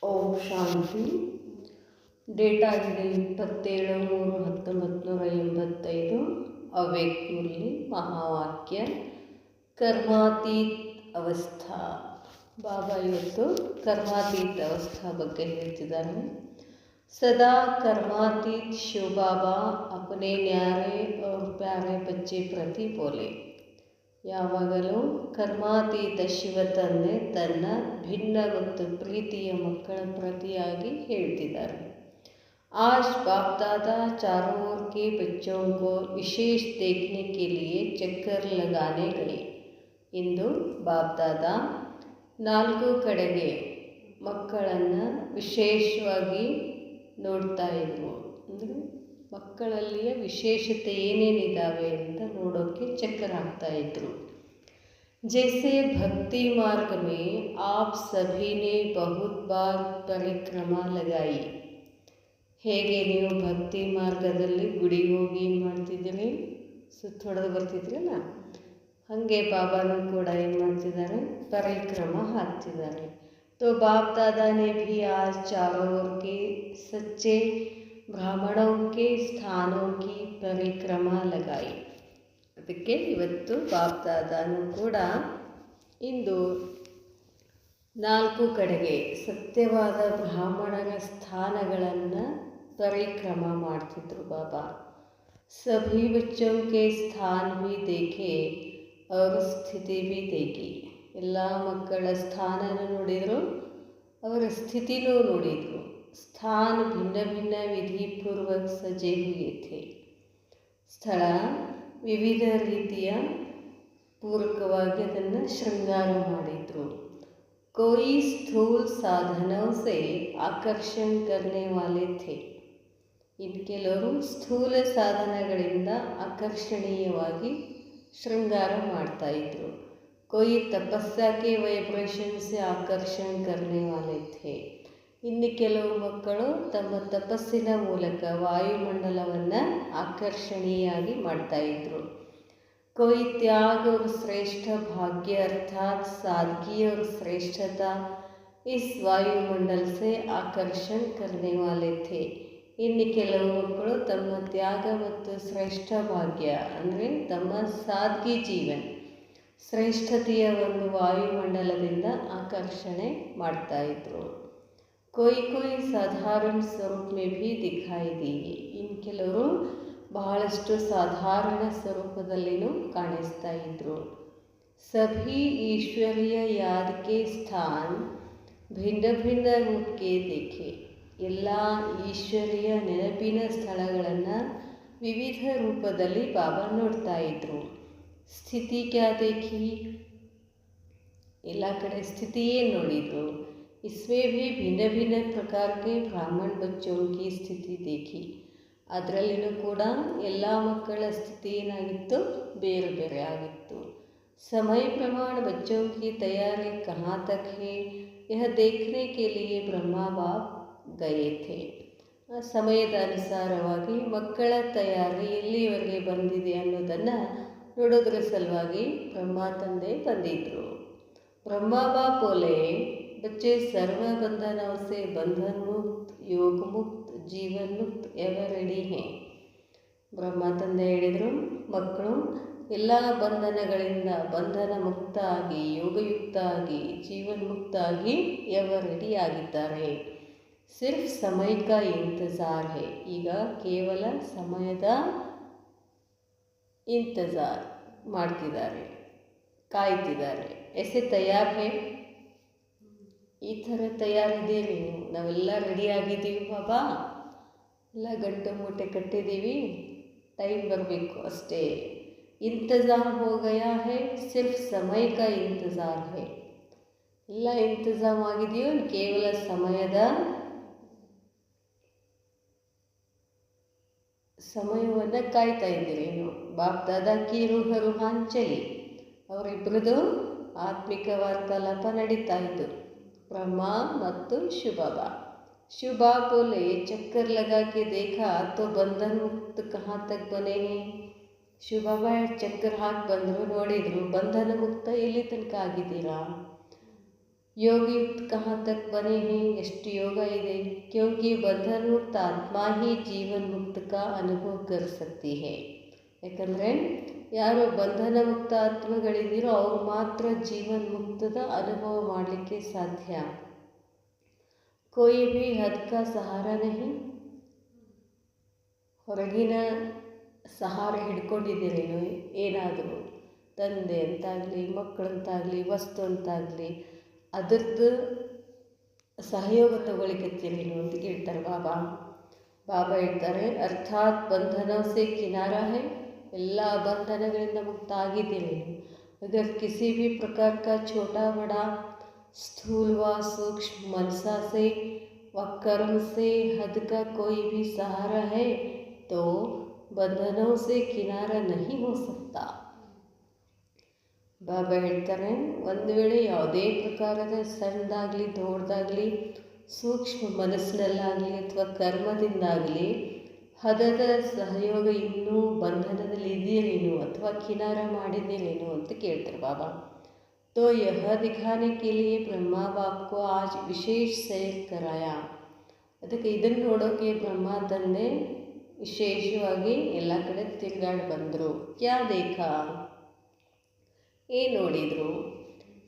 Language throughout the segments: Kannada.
ಓಂ ಶಾಂತಿ. ಡೇಟ್ ಆಗಿದೆ 27/3/1985. ಅವ್ಯಕ್ತರಲ್ಲಿ ಮಹಾವಾಕ್ಯ ಕರ್ಮಾತೀತ್ ಅವಸ್ಥಾ. ಬಾಬಾ ಇವತ್ತು ಕರ್ಮಾತೀತ್ ಅವಸ್ಥಾ ಬಗ್ಗೆ ಹೇಳ್ತಿದ್ದಾರೆ. ಸದಾ ಕರ್ಮಾತೀತ್ ಶಿವ ಬಾಬಾ ಅಪನೆ ನ್ಯಾರೆ और प्यारे बच्चे ಪ್ರತಿ ಬೋಲೆ. ಯಾವಾಗಲೂ ಕರ್ಮಾತೀತ ಶಿವ ತಂದೆ ತನ್ನ ಭಿನ್ನ ಮತ್ತು ಪ್ರೀತಿಯ ಮಕ್ಕಳ ಪ್ರತಿಯಾಗಿ ಹೇಳ್ತಿದ್ದಾರೆ. आज बाप दादा चारों ओर के बच्चों को विशेष देखने के लिए चक्कर लगाने गए. ಇಂದು ಬಾಪ್ ದಾದಾ 4 ಕಡೆಗೆ ಮಕ್ಕಳನ್ನು ವಿಶೇಷವಾಗಿ ನೋಡ್ತಾ ಇದ್ರು. ಅಂದರೆ ಮಕ್ಕಳಲ್ಲಿಯ ವಿಶೇಷತೆ ಏನೇನಿದ್ದಾವೆ ಅಂತ ನೋಡೋಕ್ಕೆ ಚಕ್ಕರ್ ಹಾಕ್ತಾ ಇದ್ರು. जैसे भक्ति मार्ग में आप सभी ने बहुत बार परिक्रमा लगाई. ಹೇಗೆ ನೀವು ಭಕ್ತಿ ಮಾರ್ಗದಲ್ಲಿ ಗುಡಿಗೆ ಹೋಗಿ ಏನು ಮಾಡ್ತಿದ್ದೀರಿ, ಸುತ್ತೊಡೆದು ಬರ್ತಿದ್ರಲ್ಲ, ಹಾಗೆ ಬಾಬಾನು ಕೂಡ ಏನು ಮಾಡ್ತಿದ್ದಾರೆ, ಪರಿಕ್ರಮ ಹಾಕ್ತಿದ್ದಾರೆ. तो बाप दादा ने भी आज चारों ओर के सच्चे ब्राह्मणों के स्थानों की परिक्रमा लगाई. ಅದಕ್ಕೆ ಇವತ್ತು ಬಾಪ್ ದಾದಾನು ಕೂಡ ಇಂದು 4 ಕಡೆಗೆ ಸತ್ಯವಾದ ಬ್ರಾಹ್ಮಣರ ಸ್ಥಾನಗಳನ್ನು ಪರಿಕ್ರಮ ಮಾಡ್ತಿದ್ರು ಬಾಬಾ. ಸಭಿ ಬಚ್ಚೋಂ ಕೆ ಸ್ಥಾನ ಭಿ ದೇಖೆ ಅವರ ಸ್ಥಿತಿ ಭಿ ದೇಖಿ. ಎಲ್ಲ ಮಕ್ಕಳ ಸ್ಥಾನನ ನೋಡಿದರು, ಅವರ ಸ್ಥಿತಿನೂ ನೋಡಿದರು. ಸ್ಥಾನ ಭಿನ್ನ ಭಿನ್ನ ವಿಧಿಪೂರ್ವಕ ಸಜೆ ಹುಯೆ ಥೆ. ಸ್ಥಳ ವಿವಿಧ ರೀತಿಯ ಪೂರ್ವಕವಾಗಿ ಅದನ್ನು ಶೃಂಗಾರ ಮಾಡಿದರು. कोई स्थूल साधनों से आकर्षण करने वाले थे. ಇನ್ನು ಕೆಲವರು ಸ್ಥೂಲ ಸಾಧನಗಳಿಂದ ಆಕರ್ಷಣೀಯವಾಗಿ ಶೃಂಗಾರ ಮಾಡ್ತಾಯಿದ್ರು. कोई तपस्या के वाइब्रेशन से आकर्षण करने वाले थे. ಇನ್ನು ಕೆಲವು ಮಕ್ಕಳು ತಮ್ಮ ತಪಸ್ಸಿನ ಮೂಲಕ ವಾಯುಮಂಡಲವನ್ನು ಆಕರ್ಷಣೀಯಾಗಿ ಮಾಡ್ತಾಯಿದ್ರು. कोई त्याग और श्रेष्ठ भाग्य अर्थात सादगी और श्रेष्ठता इस वायुमंडल से आकर्षण करने वाले थे. ಇನ್ನು ಕೆಲವು ಮಕ್ಕಳು ತಮ್ಮ ತ್ಯಾಗ ಮತ್ತು ಶ್ರೇಷ್ಠ ಭಾಗ್ಯ ಅಂದರೆ ತಮ್ಮ ಸಾದ್ಗಿ ಜೀವನ್ ಶ್ರೇಷ್ಠತೆಯ ಒಂದು ವಾಯುಮಂಡಲದಿಂದ ಆಕರ್ಷಣೆ ಮಾಡ್ತಾಯಿದ್ರು. कोई कोई साधारण स्वरूप में भी दिखाई दिए. ಇನ್ನು ಕೆಲವರು ಬಹಳಷ್ಟು ಸಾಧಾರಣ ಸ್ವರೂಪದಲ್ಲಿನೂ ಕಾಣಿಸ್ತಾ ಇದ್ರು. ಸಭಿ ಈಶ್ವರೀಯ ಯಾದ್ ಕೆ ಸ್ಥಾನ್ ಭಿನ್ನ ಭಿನ್ನ ರೂಪಕ್ಕೆ ದೇಖೆ. ಎಲ್ಲ ಈಶ್ವರೀಯ ನೆನಪಿನ ಸ್ಥಳಗಳನ್ನು ವಿವಿಧ ರೂಪದಲ್ಲಿ ಬಾಬಾ ನೋಡ್ತಾ ಇದ್ರು. ಸ್ಥಿತಿ ಕ್ಯಾ ದೇಖಿ, ಎಲ್ಲ ಕಡೆ ಸ್ಥಿತಿಯೇ ನೋಡಿದರು. इसमें भी भिन्न भिन्न प्रकार के ब्राह्मण बच्चों की स्थिति देखी. ಅದರಲ್ಲಿನೂ ಕೂಡ ಎಲ್ಲ ಮಕ್ಕಳ ಸ್ಥಿತಿ ಏನಾಗಿತ್ತು, ಬೇರೆ ಬೇರೆ ಆಗಿತ್ತು. समय प्रमाण बच्चों की तैयारी कहाँ तक है यह देखने के लिए ब्रह्मा बाप गए थे. ಆ ಸಮಯದ ಅನುಸಾರವಾಗಿ ಮಕ್ಕಳ ತಯಾರಿ ಎಲ್ಲಿವರೆಗೆ ಬಂದಿದೆ ಅನ್ನೋದನ್ನು ನೋಡೋದ್ರ ಸಲುವಾಗಿ ಬ್ರಹ್ಮ ತಂದೆ ಬಂದಿದ್ದರು. ಬ್ರಹ್ಮ ಬಾಪ್ ಬೋಲೆ, बच्चे सर्व बंधनों से बंधन मुक्त योग मुक्त जीवन मुक्त एवं रेडी हैं. ಬ್ರಹ್ಮ ತಂದೆ ಹೇಳಿದರು, ಮಕ್ಕಳು ಎಲ್ಲ ಬಂಧನಗಳಿಂದ ಬಂಧನ ಮುಕ್ತ ಆಗಿ ಯೋಗಯುಕ್ತ ಆಗಿ ಜೀವನ್ ಮುಕ್ತ ಆಗಿ ಎವರ್ ರೆಡಿ ಆಗಿದ್ದಾರೆ. ಸಿರ್ಫ್ ಸಮಯ ಕಾ ಇಂತಜಾರ್ ಹೇ. ಈಗ ಕೇವಲ ಸಮಯದ ಇಂತಜಾರ್ ಮಾಡ್ತಿದ್ದಾರೆ, ಕಾಯ್ತಿದ್ದಾರೆ. ಎಸೆ ತಯಾರ್ ಹೇ, ಈ ಥರ ತಯಾರಿದ್ದೀರಿ ನೀವು, ನಾವೆಲ್ಲ ರೆಡಿಯಾಗಿದ್ದೀವಿ ಬಾಬಾ, ಎಲ್ಲ ಗಂಟು ಮೂಟೆ ಕಟ್ಟಿದ್ದೀವಿ, ಟೈಮ್ ಬರಬೇಕು ಅಷ್ಟೇ. ಇಂತಜಾಮ್ ಹೋ ಗಯಾ ಹೇ, ಸಿರ್ಫ್ ಸಮಯ ಕಾ ಇಂತಜಾರ್ ಹೇ. ಎಲ್ಲ ಇಂತಜಾಮ್ ಆಗಿದೆಯೋ, ಕೇವಲ ಸಮಯವನ್ನು ಕಾಯ್ತಾ ಇದ್ದೀರಿ ನೀವು. ಬಾಪ್ ದಾದಾ ಕಿ ರೂಹಾಂಚಲಿ, ಅವರಿಬ್ಬರದು ಆತ್ಮಿಕ ವಾರ್ತಾಲಾಪ ನಡೀತಾ ಇದ್ದು ಬ್ರಹ್ಮ ಮತ್ತು ಶಿವಬಾಬಾ. ಶಿವಬಾಬಾ ಬೋಲೆ, ಚಕ್ಕರ್ ಲಗಾ ಕೆ ದೇಖಾ ತೋ ಬಂಧನ್ ಮುಕ್ತ ಕಹಾ ತಕ್ ಬನೆ ಹೇ. ಶಿವಬಾಬಾ ಚಕ್ಕರ್ ಹಾಕಿ ಬಂದರು, ನೋಡಿದರು, ಬಂಧನ ಮುಕ್ತ ಎಲ್ಲಿ ತನಕ ಆಗಿದ್ದೀರಾ. योगयुक्त कहाँ तक बने हैं, ಎಷ್ಟು ಯೋಗ ಇದೆ, क्योंकि बंधन मुक्त आत्मा ही जीवन मुक्त का अनुभव कर सकती है. ಯಾಕಂದರೆ ಯಾರು ಬಂಧನ ಮುಕ್ತ ಆತ್ಮಗಳಿದ್ದೀರೋ ಅವ್ರು ಮಾತ್ರ ಜೀವನ್ ಮುಕ್ತದ ಅನುಭವ ಮಾಡಲಿಕ್ಕೆ ಸಾಧ್ಯ. कोई भी हद का सहारा नहीं. ಹೊರಗಿನ ಸಹಾರ ಹಿಡ್ಕೊಂಡಿದ್ದೀರೇನು, ಏನಾದರೂ ತಂದೆ ಅಂತಾಗಲಿ, ಮಕ್ಕಳಂತಾಗಲಿ, ವಸ್ತು ಅಂತಾಗಲಿ ಅದರದ್ದು ಸಹಯೋಗ ತಗೊಳ್ಳಿಕತ್ತೀರೇನು ಅಂತ ಕೇಳ್ತಾರೆ ಬಾಬಾ. ಬಾಬಾ ಹೇಳ್ತಾರೆ, ಅರ್ಥಾತ್ ಬಂಧನ ಸೆ ಕಿನಾರ ಹೈ, ಎಲ್ಲ ಬಂಧನಗಳಿಂದ ಮುಕ್ತ ಆಗಿದ್ದೀರೇನು. अगर किसी भी प्रकार का छोटा बड़ा स्थूल व सूक्ष्म मनसा से व कर्म से हद का कोई भी सहारा है तो बंधनों से किनारा नहीं हो सकता. ಬಾಬಾ ಹೇಳ್ತಾರೆ, ಒಂದು ವೇಳೆ ಯಾವುದೇ ಪ್ರಕಾರದ ಸಣ್ಣದಾಗಲಿ ದೊಡ್ಡದಾಗಲಿ ಸೂಕ್ಷ್ಮ ಮನಸ್ಸಿನಲ್ಲಾಗಲಿ ಅಥವಾ ಕರ್ಮದಿಂದಾಗಲಿ ಹದದ ಸಹಯೋಗ ಇನ್ನೂ ಬಂಧನದಲ್ಲಿ ಇದೆಯೇನು ಅಥವಾ ಕಿನಾರ ಮಾಡಿದ್ದೇನೇನು ಅಂತ ಕೇಳ್ತಾರೆ ಬಾಬಾ. तो यह दिखाने के लिए ब्रह्मा बाप को आज विशेष सैर कराया. ಅದಕ್ಕೆ ಇದನ್ನು ನೋಡೋಕೆ ಬ್ರಹ್ಮ ತಂದೆ ವಿಶೇಷವಾಗಿ ಎಲ್ಲ ಕಡೆ ತಿರುಗಾಡಿ ಬಂದರು. ಕ್ಯಾ देखा, ಏನು ನೋಡಿದರು.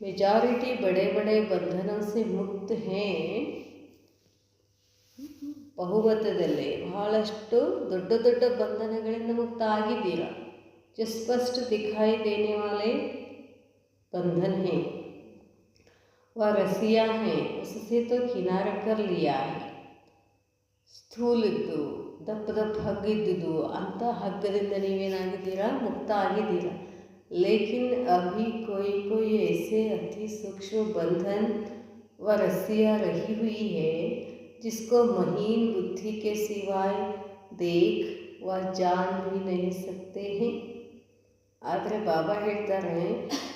मेजॉरिटी बड़े बड़े बंधनों से मुक्त हैं. ಬಹುಮತದಲ್ಲಿ ಬಹಳಷ್ಟು ದೊಡ್ಡ ದೊಡ್ಡ ಬಂಧನಗಳಿಂದ ಮುಕ್ತ ಆಗಿದ್ದೀರಾ. जो स्पष्ट दिखाई देने वाले बंधन है वह रसिया है, उससे तो किनारा कर लिया है. ಸ್ಥೂಲದ್ದು ದಪ್ಪ ದಪ್ಪ ಹಗ್ಗಿದ್ದುದು ಅಂಥ ಹಗ್ಗದಿಂದ ನೀವೇನಾಗಿದ್ದೀರಾ, ಮುಕ್ತ ಆಗಿದ್ದೀರಾ. लेकिन अभी कोई कोई ऐसे अति सूक्ष्म बंधन व रस्सियाँ रही हुई है जिसको महीन बुद्धि के सिवाय देख व जान भी नहीं सकते हैं. ಆದರೆ ಬಾಬಾ ಹೇಳ್ತಾರೆ,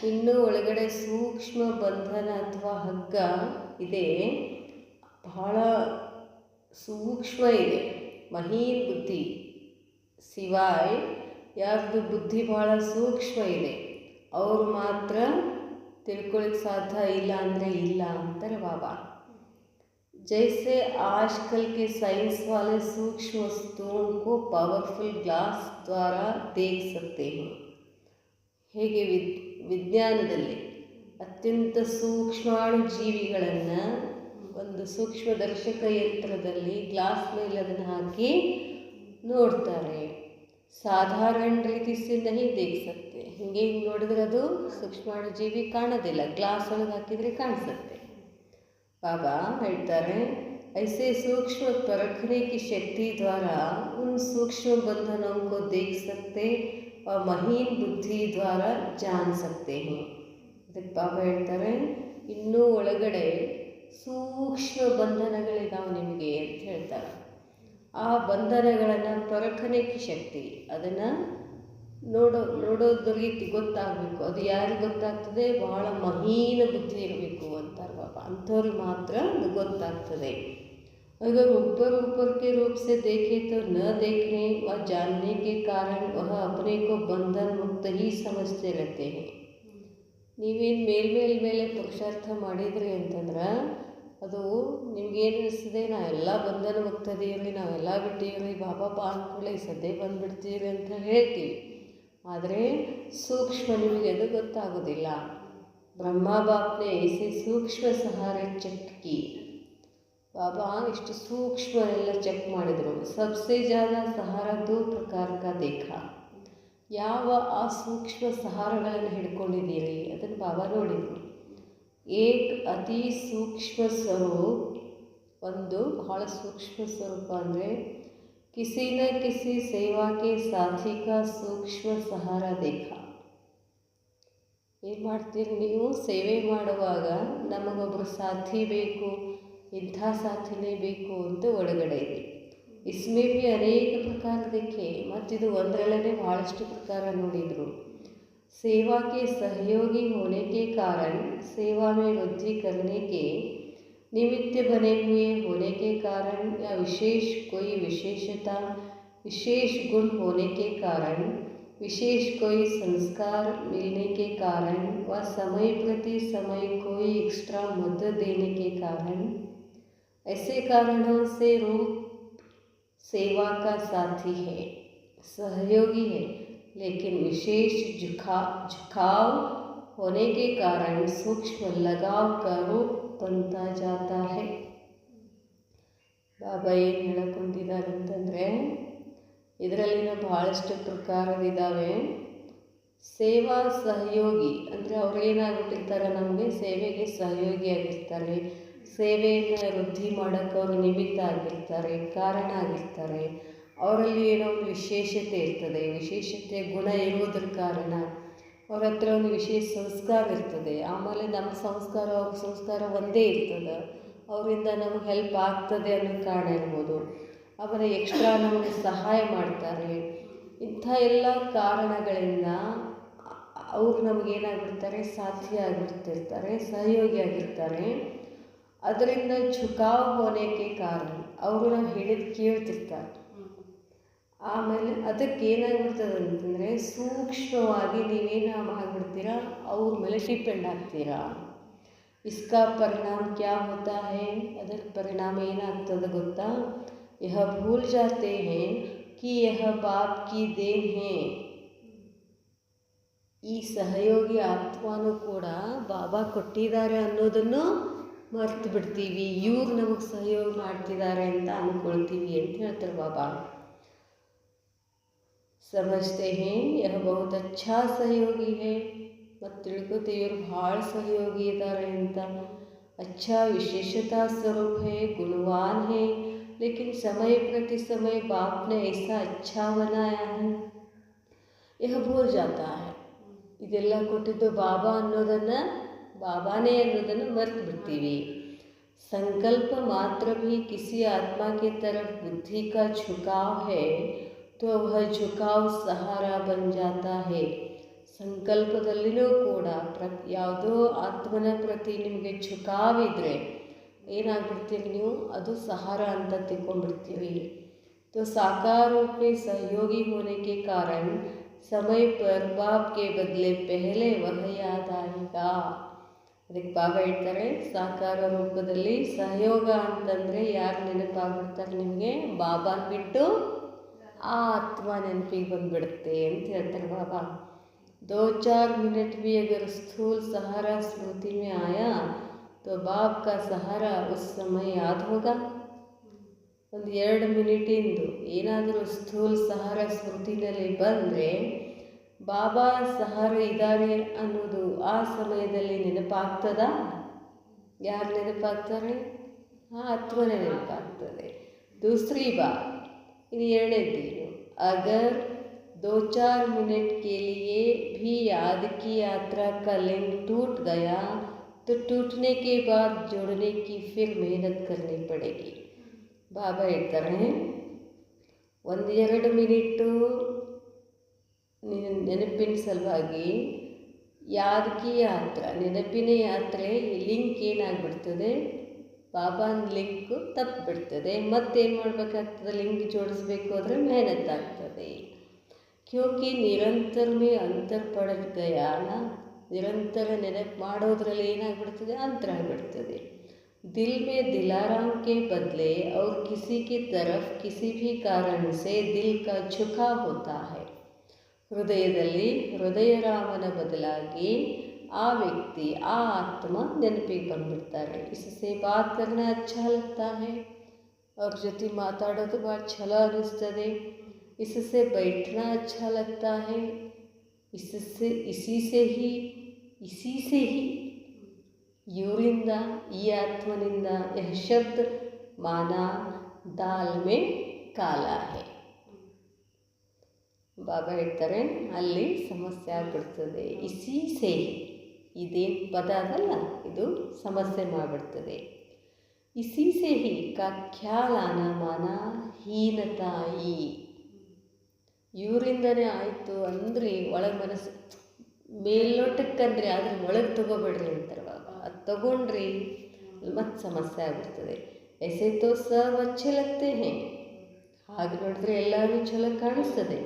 ಇನ್ನೂ ಒಳಗಡೆ ಸೂಕ್ಷ್ಮ ಬಂಧನ ಅಥವಾ ಹಗ್ಗ ಇದೆ, ಬಹಳ ಸೂಕ್ಷ್ಮ ಇದೆ. ಮಹೀನ್ ಬುದ್ಧಿ ಸಿವಾಯ್, ಯಾರ್ದು ಬುದ್ಧಿ ಬಹಳ ಸೂಕ್ಷ್ಮ ಇದೆ ಅವರು ಮಾತ್ರ ತಿಳ್ಕೊಳ್ಳಿಕ್ಕೆ ಸಾಧ್ಯ, ಇಲ್ಲ ಅಂದರೆ ಇಲ್ಲ ಅಂತಾರೆ ಬಾಬಾ. जैसे आजकल के साइंस वाले सूक्ष्म वस्तुओं को पावरफुल ग्लास द्वारा देख सकते हैं. ಹೇಗೆ ವಿಜ್ಞಾನದಲ್ಲಿ ಅತ್ಯಂತ ಸೂಕ್ಷ್ಮಾಣು ಜೀವಿಗಳನ್ನು ಒಂದು ಸೂಕ್ಷ್ಮದರ್ಶಕ ಯಂತ್ರದಲ್ಲಿ ಗ್ಲಾಸ್ ಮೇಲೆ ಅದನ್ನು ಹಾಕಿ ನೋಡ್ತಾರೆ. ಸಾಧಾರಣ ರೀತಿ से नहीं देख सकते. ಹಿಂಗೆ ನೋಡಿದ್ರೆ ಅದು ಸೂಕ್ಷ್ಮಾಣು ಜೀವಿ ಕಾಣೋದಿಲ್ಲ, ಗ್ಲಾಸ್ ಒಳಗೆ ಹಾಕಿದರೆ ಕಾಣಿಸುತ್ತೆ. बाबा ಹೇಳ್ತಾರೆ, ऐसे सूक्ष्म परखने की शक्ति द्वारा उन सूक्ष्म बंधनों को देख सकते और महीन बुद्धि द्वारा जान सकते हैं. ಅದಕ್ಕೆ ಬಾಬಾ ಹೇಳ್ತಾರೆ, ಇನ್ನೂ ಒಳಗಡೆ ಸೂಕ್ಷ್ಮ ಬಂಧನಗಳಿದಾವೆ ನಿಮಗೆ ಅಂತ ಹೇಳ್ತಾರೆ. ಆ ಬಂಧನಗಳನ್ನು ಪರಖನೆಗೆ ಶಕ್ತಿ, ಅದನ್ನು ನೋಡೋದ್ರ ರೀತಿ ಗೊತ್ತಾಗಬೇಕು. ಅದು ಯಾರಿಗೆ ಗೊತ್ತಾಗ್ತದೆ, ಬಹಳ ಮಹೀನ ಬುದ್ಧಿ ಇರಬೇಕು ಅಂತಾರೆ ಬಾಬಾ, ಅಂಥವ್ರಿಗೆ ಮಾತ್ರ ಅದು ಗೊತ್ತಾಗ್ತದೆ. अगर ऊपर ऊपर के रूप से देखें तो न देखने व जानने के कारण वह अपने को बंधन मुक्त ही समझते रहते हैं. ನೀವೇನು ಮೇಲೆ ಪುರುಷಾರ್ಥ ಮಾಡಿದ್ರಿ ಅಂತಂದ್ರೆ ಅದು ನಿಮ್ಗೇನು ಅನಿಸ್ತದೆ, ನಾವೆಲ್ಲ ಬಂಧನ ಮುಕ್ತದೀವ್ರಿ, ನಾವೆಲ್ಲ ಬಿಟ್ಟಿವ್ರಿ, ಬಾಬಾ ಅಂದ್ಕೊಳ್ಳಿ ಸದ್ಯ ಬಂದುಬಿಡ್ತೀವಿ ಅಂತ ಹೇಳ್ತೀವಿ. ಆದರೆ ಸೂಕ್ಷ್ಮ ನಿಮಗೆ ಅದು ಗೊತ್ತಾಗೋದಿಲ್ಲ. ಬ್ರಹ್ಮ ಬಾಪ್ನೆ ऐसे सूक्ष्म सहारे ಚೆಕ್ की. ಬಾಬಾ ಇಷ್ಟು ಸೂಕ್ಷ್ಮ ಎಲ್ಲ ಚೆಕ್ ಮಾಡಿದರು. ಸಬ್ಸೆ ಜ್ಯಾದಾ ಸಹಾರ ದೋ ಪ್ರಕಾರ ಕಾ देखा. ಯಾವ ಆ ಸೂಕ್ಷ್ಮ ಸಹಾರಗಳನ್ನು ಹಿಡ್ಕೊಂಡಿದ್ದೀರಿ ಅದನ್ನು ಬಾಬಾ ನೋಡಿದರು. ಏಕ್ ಅತಿ ಸೂಕ್ಷ್ಮ ಸ್ವರೂಪ, ಒಂದು ಬಹಳ ಸೂಕ್ಷ್ಮ ಸ್ವರೂಪ ಅಂದರೆ किसी न किसी सेवा के साथी का सूक्ष्ಮ ಸಹಾರ देखा. ಏನು ಮಾಡ್ತೀರಿ ನೀವು, ಸೇವೆ ಮಾಡುವಾಗ ನಮಗೊಬ್ಬರು ಸಾಥಿ ಬೇಕು, ಇಂಥ ಸಾಥಿನೇ ಬೇಕು ಅಂತ ಒಳಗಡೆ ಇದೆ. इसमें भी ಅನೇಕ ಪ್ರಕಾರ देखे, ಮತ್ತಿದು ಒಂದರಲ್ಲೇ ಭಾಳಷ್ಟು ಪ್ರಕಾರ ನೋಡಿದರು. सेवा के सहयोगी होने के कारण सेवा में वृद्धि करने के निमित्त बने हुए होने के कारण या विशेष कोई विशेषता विशेष गुण होने के कारण विशेष कोई संस्कार मिलने के कारण व समय प्रति समय कोई एक्स्ट्रा मदद देने के कारण ऐसे कारणों से रूप सेवा का साथी है, सहयोगी है, लेकिन विशेष झुकाव होने के कारण सूक्ष्म लगाव का रूप बनता जाता है. ಬಾಬಾ ಏನು ಹೇಳಕ್ಕೊಂತಿದ್ದಾರೆ ಅಂತಂದರೆ, ಇದರಲ್ಲಿನ ಭಾಳಷ್ಟು ಪ್ರಕಾರವಿದ್ದಾವೆ. ಸೇವಾ ಸಹಯೋಗಿ ಅಂದರೆ ಅವ್ರು ಏನಾಗ್ಬಿಟ್ಟಿರ್ತಾರೆ, ನಮಗೆ ಸೇವೆಗೆ ಸಹಯೋಗಿಯಾಗಿರ್ತಾರೆ, ಸೇವೆಯನ್ನು ವೃದ್ಧಿ ಮಾಡೋಕ್ಕೆ ಅವರು ನಿಮಿತ್ತ ಆಗಿರ್ತಾರೆ, ಕಾರಣ ಆಗಿರ್ತಾರೆ. ಅವರಲ್ಲಿ ಏನೋ ಒಂದು ವಿಶೇಷತೆ ಇರ್ತದೆ, ವಿಶೇಷತೆ ಗುಣ ಇರುವುದರ ಕಾರಣ ಅವ್ರ ಹತ್ರ ಒಂದು ವಿಶೇಷ ಸಂಸ್ಕಾರ ಇರ್ತದೆ. ಆಮೇಲೆ ನಮ್ಮ ಸಂಸ್ಕಾರ ಅವ್ರ ಸಂಸ್ಕಾರ ಒಂದೇ ಇರ್ತದೆ, ಅವರಿಂದ ನಮಗೆ ಹೆಲ್ಪ್ ಆಗ್ತದೆ ಅನ್ನೋ ಕಾರಣ ಇರ್ಬೋದು. ಆಮೇಲೆ ಎಕ್ಸ್ಟ್ರಾ ನಮಗೆ ಸಹಾಯ ಮಾಡ್ತಾರೆ. ಇಂಥ ಎಲ್ಲ ಕಾರಣಗಳಿಂದ ಅವರು ನಮಗೇನಾಗಿರ್ತಾರೆ, ಸಾಥಿ ಆಗಿರ್ತಿರ್ತಾರೆ, ಸಹಯೋಗಿ ಆಗಿರ್ತಾರೆ. ಅದರಿಂದ ಝುಕಾವ್ ಹೋನೆಗೆ ಕಾರಣ ಅವರು ನಾವು ಹೇಳಿದ್ದು ಕೇಳ್ತಿರ್ತಾರೆ. ಆಮೇಲೆ ಅದಕ್ಕೆ ಏನಾಗ್ಬಿಡ್ತದೆ ಅಂತಂದರೆ, ಸೂಕ್ಷ್ಮವಾಗಿ ನೀವೇನು ಆಗಿಬಿಡ್ತೀರಾ, ಅವ್ರ ಮೇಲೆ ಡಿಪೆಂಡ್ ಆಗ್ತೀರಾ. इसका परिणाम क्या होता है, ಅದರ ಪರಿಣಾಮ ಏನಾಗ್ತದೆ ಗೊತ್ತಾ? यह भूल जाते हैं कि यह बाप की देन है. ಈ ಸಹಯೋಗಿ ಆತ್ಮನೂ ಕೂಡ ಬಾಬಾ ಕೊಟ್ಟಿದ್ದಾರೆ ಅನ್ನೋದನ್ನು ಮರ್ತು ಬಿಡ್ತೀವಿ. ಇವ್ರು ನಮಗೆ ಸಹಯೋಗ ಮಾಡ್ತಿದ್ದಾರೆ ಅಂತ ಅಂದ್ಕೊಳ್ತೀವಿ ಅಂತ ಹೇಳ್ತಾರೆ ಬಾಬಾ. समझते हैं यह बहुत अच्छा सहयोगी है. ಮತ್ತು ತಿಳ್ಕೊತೀವಿ ಇವರು ಭಾಳ ಸಹಯೋಗಿ ಇದ್ದಾರೆ ಅಂತ. अच्छा विशेषता स्वरूप है, गुणवान है, लेकिन समय प्रति समय बाप ने ऐसा अच्छा बनाया है, यह भूल जाता है. ಇದೆಲ್ಲ ಕೊಟ್ಟಿದ್ದು ಬಾಬಾ ಅನ್ನೋದನ್ನು, ಬಾಬಾನೇ ಅನ್ನೋದನ್ನು ಮರೆತು ಬಿಡ್ತೀವಿ. संकल्प मात्र भी किसी आत्मा की तरफ बुद्धि का झुकाव है तो वह झुकाव सहारा बन जाता है. ಸಂಕಲ್ಪದಲ್ಲಿಯೂ ಕೂಡ ಯಾವುದೋ ಆತ್ಮನ ಪ್ರತಿ ನಿಮಗೆ ಝುಕಾವಿದ್ರೆ ಏನಾಗ್ಬಿಡ್ತೀರಿ ನೀವು, ಅದು ಸಹಾರ ಅಂತ ತಿಳ್ಕೊಂಡ್ಬಿಡ್ತೀವಿ. तो साकार रूप में सहयोगी होने के कारण समय पर बाप के बदले पहले वह याद आएगा. ಅದಕ್ಕೆ ಬಾಬಾ ಹೇಳ್ತಾರೆ, ಸಾಕಾರ ರೂಪದಲ್ಲಿ ಸಹಯೋಗ ಅಂತಂದರೆ ಯಾರು ನೆನಪಾಗ್ಬಿಡ್ತಾರೆ ನಿಮಗೆ, ಬಾಬಾನ ಬಿಟ್ಟು ಆ ಆತ್ಮ ನೆನಪಿಗೆ ಬಂದುಬಿಡುತ್ತೆ ಅಂತ ಹೇಳ್ತಾರೆ ಬಾಬಾ. 2-4 मिनट भी अगर स्थूल सहारा स्मृति में आया तो बाप का सहारा उस समय याद होगा. ಒಂದು 2 ಮಿನಿಟಿಂದು ಏನಾದರೂ ಸ್ಥೂಲ ಸಹಾರ ಸ್ಮೃತಿನಲ್ಲಿ ಬಂದರೆ ಬಾಬಾ ಸಹಾರ ಇದ್ದಾರೆ ಅನ್ನೋದು ಆ ಸಮಯದಲ್ಲಿ ನೆನಪಾಗ್ತದ? ಯಾರು ನೆನಪಾಗ್ತಾರೆ? ಆ ಆತ್ಮನೇ ನೆನಪಾಗ್ತದೆ. दूसरी बात, ಇನ್ನು ಎರಡನೇದು, अगर 2-4 मिनट के लिए भी याद की यात्रा का लिंक टूट गया तो टूटने के बाद जोड़ने की फिर मेहनत करनी पड़ेगी. ಬಾಬಾ ಹೇಳ್ತಾರೆ, 1-2 ಮಿನಿಟು ನೆನಪಿನ ಸಲುವಾಗಿ ಯಾದಕಿ ಯಾತ್ರೆ, ನೆನಪಿನ ಯಾತ್ರೆ ಲಿಂಕ್ ಏನಾಗ್ಬಿಡ್ತದೆ, ಬಾಬಾನ ಲಿಂಕು ತಪ್ಪಿಬಿಡ್ತದೆ. ಮತ್ತೇನು ಮಾಡಬೇಕಾಗ್ತದೆ, ಲಿಂಕ್ ಜೋಡಿಸ್ಬೇಕು ಅಂದರೆ ಮೆಹನತ್ತಾಗ್ತದೆ. क्योंकि निरंतर में अंतर पड़ गया ना, ನಿರಂತರ ನೆನಪು ಮಾಡೋದ್ರಲ್ಲಿ ಏನಾಗ್ಬಿಡ್ತದೆ, ಅಂತರ ಆಗ್ಬಿಡ್ತದೆ. दिल में दिलाराम के बदले और किसी की तरफ किसी भी कारण से दिल का झुकाव होता है. ಹೃದಯದಲ್ಲಿ ಹೃದಯರಾಮನ ಬದಲಾಗಿ ಆ ವ್ಯಕ್ತಿ, ಆ ಆತ್ಮ ನೆನಪಿಗೆ ಬಂದುಬಿಡ್ತಾರೆ. इससे बात करना अच्छा लगता है, ಅವ್ರ ಜೊತೆ ಮಾತಾಡೋದು ಭಾಳ ಛಲೋ ಅನ್ನಿಸ್ತದೆ. इससे बैठना अच्छा लगता है, इसी से ही ಇವರಿಂದ, ಈ ಆತ್ಮನಿಂದ यह शब्द माना दाल में काला है. ಬಾಬಾ ಹೇಳ್ತಾರೆ, ಅಲ್ಲಿ ಸಮಸ್ಯೆ ಆಗಿಬಿಡ್ತದೆ. ಇಸಿ ಸೇ, ಇದೇನು ಪದ ಅದಲ್ಲ, ಇದು ಸಮಸ್ಯೆ ಮಾಡಿಬಿಡ್ತದೆ. ಇಸಿ ಸೇ ಹಿ ಕಾ ಖ್ಯಾಲ್ ಆನಾ ಮಾನ ಹೀನತಾಯಿ. ಇವರಿಂದನೇ ಆಯಿತು ಅಂದ್ರಿ ಒಳಗೆ ಮನಸ್ಸು ಮೇಲ್ನೋಟಕ್ಕಂದ್ರೆ ಅದ್ರ ಒಳಗೆ ತಗೋಬೇಡ್ರಿ ಅಂತಾರೆ ಬಾಬಾ. ಅದು ತಗೊಂಡ್ರಿ ಮತ್ತೆ ಸಮಸ್ಯೆ ಆಗಿಬಿಡ್ತದೆ. ऐसे तो सब अच्छे लगते हैं, ಹಾಗೆ ನೋಡಿದ್ರೆ ಎಲ್ಲರೂ ಚಲೋ ಕಾಣಿಸ್ತದೆ.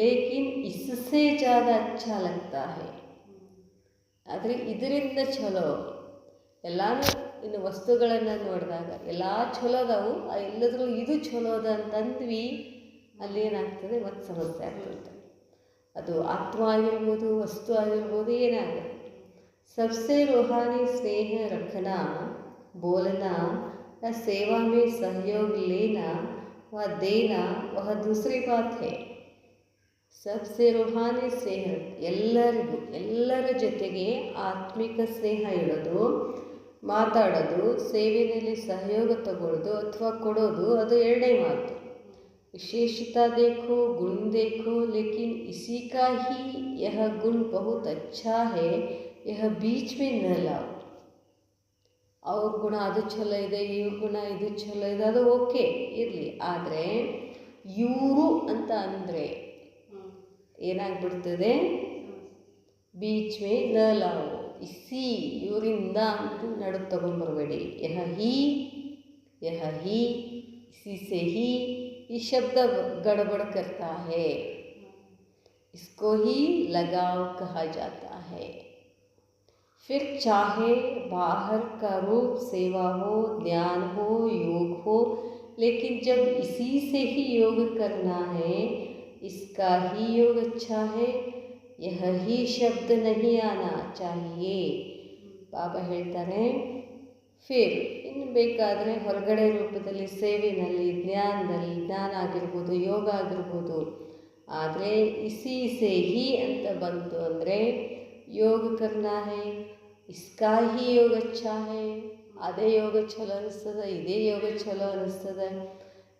ಲೇಕಿನ್ ಇಸ್ಸೆ ಜ್ಯಾದ ಅಚ್ಚಾ ಲಗ್ತಾ ಹೈ. ಆದರೆ ಇದರಿಂದ ಚಲೋ ಎಲ್ಲಾನು ಇನ್ನು ವಸ್ತುಗಳನ್ನು ನೋಡಿದಾಗ ಎಲ್ಲ ಚಲೋ ಅದಾವು, ಎಲ್ಲದ್ರೂ ಇದು ಚಲೋ ಅದ ಅಂತಂದ್ವಿ, ಅಲ್ಲೇನಾಗ್ತದೆ ಮತ್ತು ಸಮಸ್ಯೆ ಆಗ್ತದೆ. ಅದು ಆತ್ಮ ಆಗಿರ್ಬೋದು, ವಸ್ತು ಆಗಿರ್ಬೋದು, ಏನಾಗಲ್ಲ. सबसे रूहानी स्नेह रखना, बोलना या सेवा में सहयोग लेना व देना वह दूसरी बात है. सबसे रूहानी ಸ್ನೇಹ, ಎಲ್ಲರಿಗೂ ಎಲ್ಲರ ಜೊತೆಗೆ ಆತ್ಮಿಕ ಸ್ನೇಹ ಇಡೋದು, ಮಾತಾಡೋದು, ಸೇವೆಯಲ್ಲಿ ಸಹಯೋಗ ತಗೊಳ್ಳೋದು ಅಥವಾ ಕೊಡೋದು, ಅದು ಎರಡನೇ ಮಾತು. विशेषता देखो, गुण देखो, लेकिन इसी का ही यह गुण बहुत अच्छा है, यह बीच में न लाओ. ಅವ್ರ ಗುಣ ಅದು ಚಲೋ ಇದೆ, ಇವ್ರ ಗುಣ ಇದು ಚಲೋ ಇದೆ, ಅದು ಓಕೆ ಇರಲಿ. ಆದರೆ ಇವರು ಅಂತ ಅಂದರೆ ಏನಾಗ್ಬಿಡ್ತದೆ, ಬೀಚ್ ಮೇ ನ ಲಾವು, ಇಸಿ ಇವರಿಂದ ಅಂತ ನಡು ತಗೊಂಡ್ಬರ್ಬೇಡಿ. ಯಹ ಹಿ ಇಸಿ ಸೆ ಹಿ, ये शब्द गड़बड़ करता है, इसको ही लगाव कहा जाता है. फिर चाहे बाहर का रूप सेवा हो, ज्ञान हो, योग हो, लेकिन जब इसी से ही योग करना है, इसका ही योग अच्छा है, यह ही शब्द नहीं आना चाहिए. ಬಾಬಾ ಹೇಳ್ತಾರೆ, ಫಿರ್ ಇನ್ನು ಬೇಕಾದರೆ ಹೊರಗಡೆ ರೂಪದಲ್ಲಿ ಸೇವೆಯಲ್ಲಿ, ಜ್ಞಾನದಲ್ಲಿ, ಜ್ಞಾನ ಆಗಿರ್ಬೋದು, ಯೋಗ ಆಗಿರ್ಬೋದು. ಆದರೆ ಇಸಿ ಸೆ ಹಿ ಅಂತ ಬಂತು ಅಂದರೆ ಯೋಗ ಕರ್ನಾ ಹೈ, ಇಸ್ಕಾ ಹಿ ಯೋಗ ಅಚ್ಚಾ ಹೈ, ಅದೇ ಯೋಗ ಚಲೋ ಅನಿಸ್ತದೆ, ಇದೇ ಯೋಗ ಚಲೋ ಅನಿಸ್ತದೆ.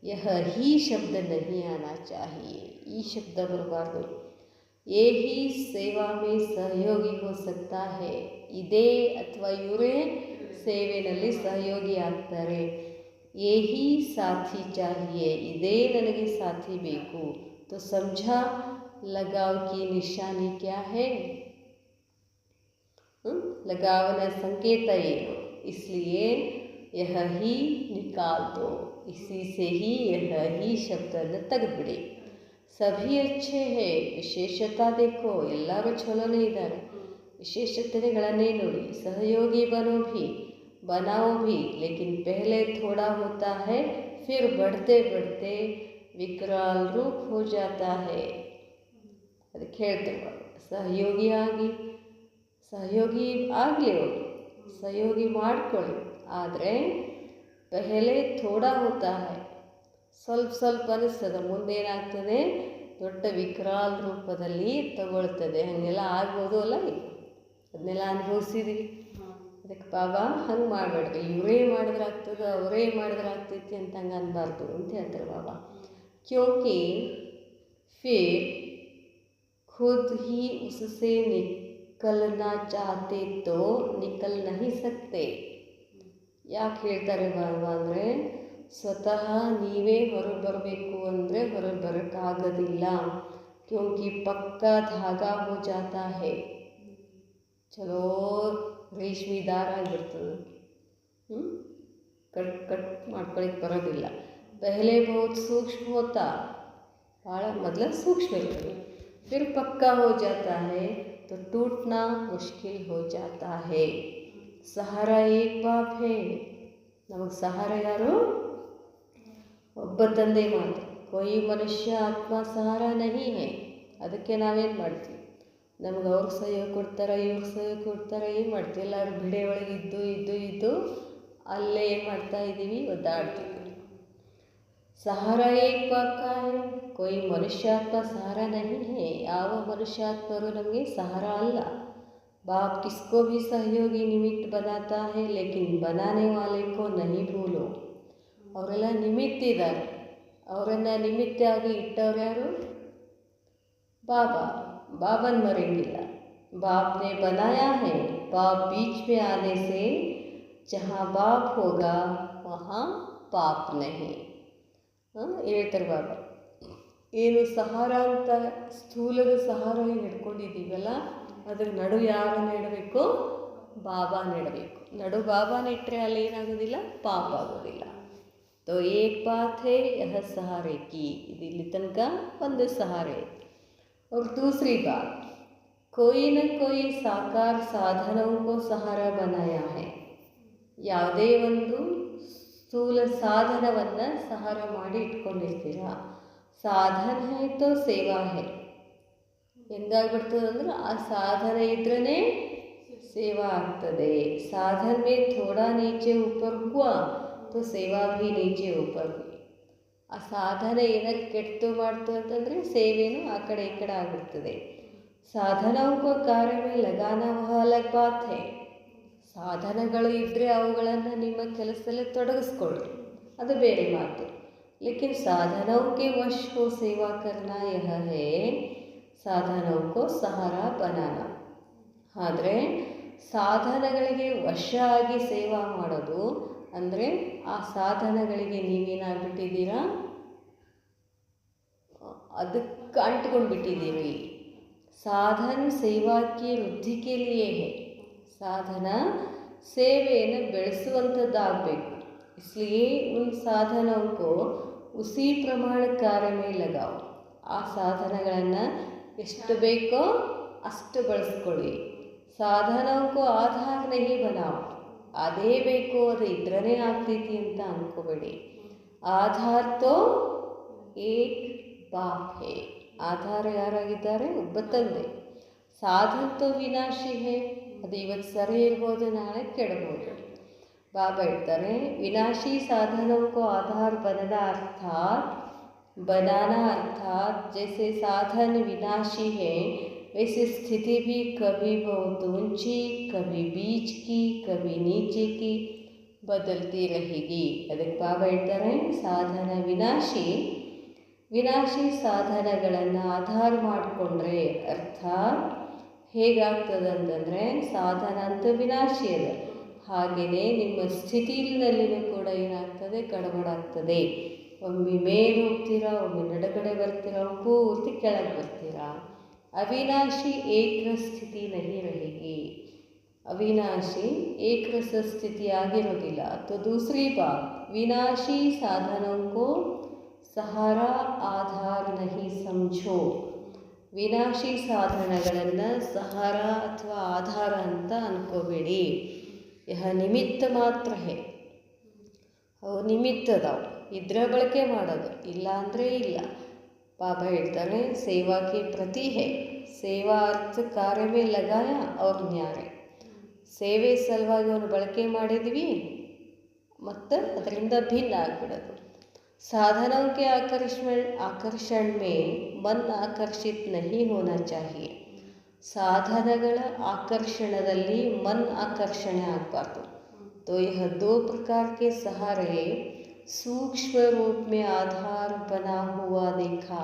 ಯಹ ಹಿ ಶಬ್ದ ನಹಿ ಆನಾ ಚಾಹಿಯೇ, ಈ ಶಬ್ದ ಬರಬಾರ್ದು. ಯೇ ಹಿ ಸೇವಾ ಮೇ ಸಹಯೋಗಿ ಹೋ ಸಕ್ತಾ ಹೈ, ಇದೇ ಅಥವಾ ಇವರೇ ಸೇವೆಯಲ್ಲಿ ಸಹಯೋಗಿ ಆಗ್ತಾರೆ. ಯೇಹಿ ಸಾಥಿ ಚಾಹಿಯೇ, ಇದೇ ನನಗೆ ಸಾಥಿ ಬೇಕು. ತೋ ಸಮझा लगाव की निशानी क्या है, लगावನ ಸಂಕೇತ ಏನು. इसलिए यह ही निकाल दो, इसी से ही यह ही ಶಬ್ದನ ತೆಗೆದುಬಿಡಿ. ಸಭಿ ಅಚ್ಚೆ ಹೇ, ವಿಶೇಷತಾ ದೇಖೋ, ಎಲ್ಲರೂ ಚಲೋನೇ ಇದ್ದಾರೆ, ವಿಶೇಷತೆಗಳನ್ನೇ ನೋಡಿ. सहयोगी बनाओ भी, लेकिन पहले थोड़ा होता है, फिर बढ़ते बढ़ते विकराल रूप हो जाता है. ಅದಕ್ಕೆ ಹೇಳ್ತೇವೆ, ಸಹಯೋಗಿ ಆಗಲಿ, ಅವರು ಸಹಯೋಗಿ ಮಾಡ್ಕೊಳ್ಳಿ. ಆದರೆ ಪೆಹಲೆ ಥೋಡಾ ಹೋತಾ ಹೈ, ಸ್ವಲ್ಪ ಅನಿಸ್ತದೆ, ಮುಂದೇನಾಗ್ತದೆ ದೊಡ್ಡ ವಿಕರಾಲ್ ರೂಪದಲ್ಲಿ ತಗೊಳ್ತದೆ. ಹಾಗೆಲ್ಲ ಆಗ್ಬೋದು ಅಲ್ಲ, ಅದನ್ನೆಲ್ಲ ಅನುಭವಿಸಿದ್ವಿ. ಅದಕ್ಕೆ ಬಾಬಾ ಹಂಗೆ ಮಾಡಬೇಡ್ರಿ, ಇವರೇ ಮಾಡಿದ್ರೆ ಆಗ್ತದೆ, ಅವರೇ ಮಾಡಿದ್ರೆ ಆಗ್ತೈತಿ ಅಂತ ಹಂಗೆ ಅನ್ಬಾರ್ದು ಅಂತ ಹೇಳ್ತಾರೆ ಬಾಬಾ. ಕ್ಯೋಂಕಿ ಫಿರ್ ಖುದ್ ಹಿ ಉಸ್ಸೆ ನಿಕಲ್ನಾ ಚಾಹತೆ ತೋ ನಿಕಲ್ ನಹಿ ಸಕ್ತೆ. ಯಾಕೆ ಹೇಳ್ತಾರೆ ಬಾಬಾ ಅಂದರೆ, ಸ್ವತಃ ನೀವೇ ಹೊರಗೆ ಬರಬೇಕು ಅಂದರೆ ಹೊರಗೆ ಬರೋಕ್ಕಾಗೋದಿಲ್ಲ. ಕ್ಯೋಂಕಿ ಪಕ್ಕಾ ಧಾಗಾ ಹೋ ಜಾತಾ ಹೈ, ಚಲೋ ರೇಷ್ಮೆ ದಾರ ಆಗಿರ್ತದೆ, ಕಟ್ ಮಾಡ್ಕೊಳಕ್ಕೆ ಬರೋದಿಲ್ಲ. ಪೆಹಲೆ ಬಹುತ್ ಸೂಕ್ಷ್ಮ ಹೋತಾ, ಭಾಳ ಮೊದಲ ಸೂಕ್ಷ್ಮ ಇರ್ತದೆ. ಫಿರ್ ಪಕ್ಕಾ ಹೋ ಜಾತಾ ಹೈ तो टूटना मुश्किल हो जाता है. सहारा एक बाप है, ನಮಗೆ ಸಹಾರ ಯಾರು, ಒಬ್ಬ ತಂದೆ ಮಾತ್ರ. ಕೊಯ್ ಮನುಷ್ಯ ಆತ್ಮ ಸಹಾರ ನಹಿ ಹೈ. ಅದಕ್ಕೆ ನಾವೇನು ಮಾಡ್ತೀವಿ, ನಮ್ಗೆ ಅವ್ರಿಗೆ ಸಹಯೋಗ ಕೊಡ್ತಾರೆ, ಇವ್ರಿಗೆ ಸಹಯೋಗ ಕೊಡ್ತಾರೆ, ಏನು ಮಾಡ್ತೀವಿ, ಎಲ್ಲರೂ ಬಿಡೆ ಒಳಗೆ ಇದ್ದು ಅಲ್ಲೇ ಏನು ಮಾಡ್ತಾ ಇದ್ದೀವಿ, ಒದ್ದಾಡ್ತೀವಿ. ಸಹಾರ ಏಕ್ ಬಾಪಾ ಹೈ, ಕೊಯ್ ಮನುಷ್ಯಾತ್ಮ ಸಹಾರ ನಹಿ ಹೈ. ಯಾವ ಮನುಷ್ಯಾತ್ಮರು ನಮಗೆ ಸಹಾರ ಅಲ್ಲ. ಬಾಪ್ ಕಿಸ್ಕೋ ಭಿ ಸಹಯೋಗಿ ನಿಮಿತ್ತ ಬನಾತಾ ಹೈ, ಲೇಕಿನ್ ಬನಾನೆ ವಾಲೆ ಕೋ ನಹಿ ಭೂಲೋ. ಅವರೆಲ್ಲ ನಿಮಿತ್ತ ಇದ್ದಾರೆ, ಅವರನ್ನು ನಿಮಿತ್ತಾಗಿ ಇಟ್ಟವ್ರು ಯಾರು, बाबन मरेंगे. बाप ने बनाया है, बाप बीच में आने से जहाँ बाप होगा वहाँ पाप नहीं. ಹೇಳ್ತಾರೆ ಬಾಬಾ. ಏನು ಸಹಾರ ಅಂತ ಸ್ಥೂಲದ ಸಹಾರ ಹಿಡ್ಕೊಂಡಿದ್ದೀವಲ್ಲ, ಅದ್ರ ನಡು ಯಾರನ್ನ ಇಡಬೇಕು, ಬಾಬಾನ ಇಡಬೇಕು. ನಡು ಬಾಬಾನ ಇಟ್ಟರೆ ಅಲ್ಲಿ ಏನಾಗೋದಿಲ್ಲ, ಪಾಪ ಆಗೋದಿಲ್ಲ. ತೋ ಏಕ್ ಬಾತ್ ಹೇ ಯಹ ಸಹಾರೆ ಕಿ, ಇದು ಇಲ್ಲಿ ತನಕ ಒಂದು ಸಹಾರೆ. और दूसरी बात, कोई न कोई साकार साधनों को सहारा बनाया है. ಯಾವುದೇ ಒಂದು ಸ್ಥೂಲ ಸಾಧನವನ್ನು ಸಹಾರ ಮಾಡಿ ಇಟ್ಕೊಂಡಿರ್ತೀರ. ಸಾಧನ ಹೈ ತೋ ಸೇವಾ ಹೈ. ಹೆಂಗಾಗ್ಬಿಡ್ತದೆ ಅಂದ್ರೆ ಆ ಸಾಧನ ಇದ್ರೇ ಸೇವಾ ಆಗ್ತದೆ. ಸಾಧನ ಮೇ ಥೋಡಾ ನೀಚೆ ऊपर हुआ तो ಸೇವಾ भी ನೀಚೆ ऊपर हुई. ಆ ಸಾಧನ ಏನಾರು ಕೆಟ್ಟು ಮಾಡ್ತು ಅಂತಂದರೆ ಸೇವೆನೂ ಆ ಕಡೆ ಈ ಕಡೆ ಆಗಿಬಿಡ್ತದೆ. ಸಾಧನಕ್ಕೂ ಕಾರ್ಯ ಮೇ ಲಗಾನ ವಹ ಅಲಗ್ ಬಾತ್ ಹೈ. ಸಾಧನಗಳು ಇದ್ದರೆ ಅವುಗಳನ್ನು ನಿಮ್ಮ ಕೆಲಸದಲ್ಲಿ ತೊಡಗಿಸ್ಕೊಳ್ಳಿ, ಅದು ಬೇರೆ ಮಾತು. ಲೇಕಿನ್ ಸಾಧನಕ್ಕೆ ವಶ್ ಹೋ ಸೇವಾ ಕರ್ನಾ ಯಹ ಹೈ, ಸಾಧನಕ್ಕೂ ಸಹಾರ ಬನಾನ. ಆದರೆ ಸಾಧನಗಳಿಗೆ ವಶ ಆಗಿ ಸೇವಾ ಮಾಡೋದು ಅಂದರೆ ಆ ಸಾಧನಗಳಿಗೆ ನೀವೇನಾಗ್ಬಿಟ್ಟಿದ್ದೀರಾ, ಅದಕ್ಕೆ ಅಂಟ್ಕೊಂಡ್ಬಿಟ್ಟಿದ್ದೀರಿ. ಸಾಧನ ಸೇವಾ ಕಿ ವೃದ್ಧಿ ಕೆ ಲಿಯೇ ಹೈ. ಸಾಧನ ಸೇವೆಯನ್ನು ಬೆಳೆಸುವಂಥದ್ದಾಗಬೇಕು. इसलिए उन साधनों को उसी प्रमाण कार्य में लगाओ. ಆ ಸಾಧನಗಳನ್ನು ಎಷ್ಟು ಬೇಕೋ ಅಷ್ಟು ಬಳಸ್ಕೊಳ್ಳಿ. ಸಾಧನಕ್ಕೂ ಆಧಾರ ನಹಿ ಬನಾವ್. ಅದೇ ಬೇಕು, ಅದು ಇದ್ರೇ ಆಗ್ತೈತಿ ಅಂತ ಅಂದ್ಕೋಬೇಡಿ. ಆಧಾರ ತೋ ಏಕ್ ಬಾಪ್ ಹೇ. ಆಧಾರ ಯಾರಾಗಿದ್ದಾರೆ? ಒಬ್ಬ ತಂದೆ. ಸಾಧನ ತೋ ವಿನಾಶಿ ಹೇ. ಅದು ಇವತ್ತು ಸರಿ ಇರ್ಬೋದು, ನಾಳೆ ಕೆಡಬಹುದು. ಬಾಬಾ ಹೇಳ್ತಾರೆ, ವಿನಾಶಿ ಸಾಧನಕ್ಕೂ ಆಧಾರ बनाना अर्थात जैसे साधन विनाशी है, वैसे स्थिति भी कभी बहुत ऊंची, कभी बीच की, कभी नीचे की बदलती रहेगी. ಅದಕ್ಕೆ ಬಾಬಾ ಹೇಳ್ತಾರೆ, ಸಾಧನ ವಿನಾಶಿ ಸಾಧನಗಳನ್ನು ಆಧಾರ ಮಾಡಿಕೊಂಡ್ರೆ ಅರ್ಥಾತ್ ಹೇಗಾಗ್ತದೆ ಅಂತಂದರೆ, ಸಾಧನ ಅಂತ ವಿನಾಶಿ ಅದ, ಹಾಗೆಯೇ ನಿಮ್ಮ ಸ್ಥಿತಿನಲ್ಲಿಯೂ ಕೂಡ ಏನಾಗ್ತದೆ, ಗಡಬಡಾಗ್ತದೆ. ಒಮ್ಮೆ ಮೇಲೆ ಹೋಗ್ತೀರಾ, ಒಮ್ಮೆ ನಡುಗಡೆ ಬರ್ತೀರಾ, ಪೂರ್ತಿ ಕೆಳಗೆ ಬರ್ತೀರಾ. ಅವಿನಾಶಿ ಏಕರಸ ಸ್ಥಿತಿ ನಹಿ रहेगी. ಅವಿನಾಶಿ ಏಕರಸ ಸ್ಥಿತಿ ಆಗಿರೋದಿಲ್ಲ. तो दूसरी बात, विनाशी साधनों को सहारा आधार नहीं समझो. ವಿನಾಶಿ ಸಾಧನಗಳನ್ನು ಸಹಾರ ಅಥವಾ ಆಧಾರ ಅಂತ ಅನ್ಕೋಬೇಡಿ. ಯಹ ನಿಮಿತ್ತ ಮಾತ್ರ ಹೇ. ಅವು ನಿಮಿತ್ತದವು, ಇದ್ರ ಬಳಕೆ ಮಾಡೋದು, ಇಲ್ಲ ಅಂದರೆ ಇಲ್ಲ. ಬಾಬಾ ಹೇಳ್ತಾರೆ, ಸೇವಾಕ್ಕೆ ಪ್ರತಿ ಹೇ. ಸೇವಾ ಅರ್ಥ ಕಾರ್ಯ ಮೇ ಲಗಾಯ ಅವ್ರ ನ್ಯಾಯ. ಸೇವೆ ಸಲುವಾಗಿ ಅವನು ಬಳಕೆ ಮಾಡಿದ್ವಿ ಮತ್ತು ಅದರಿಂದ ಭಿನ್ನ ಆಗಿಬಿಡೋದು. साधनों के आकर्षण में मन आकर्षित नहीं होना चाहिए. ಸಾಧನಗಳ ಆಕರ್ಷಣದಲ್ಲಿ ಮನ್ ಆಕರ್ಷಣೆ ಆಗಬಾರ್ದು. तो यह दो प्रकार के सहारे सूक्ष्म रूप में आधार बना हुआ देखा.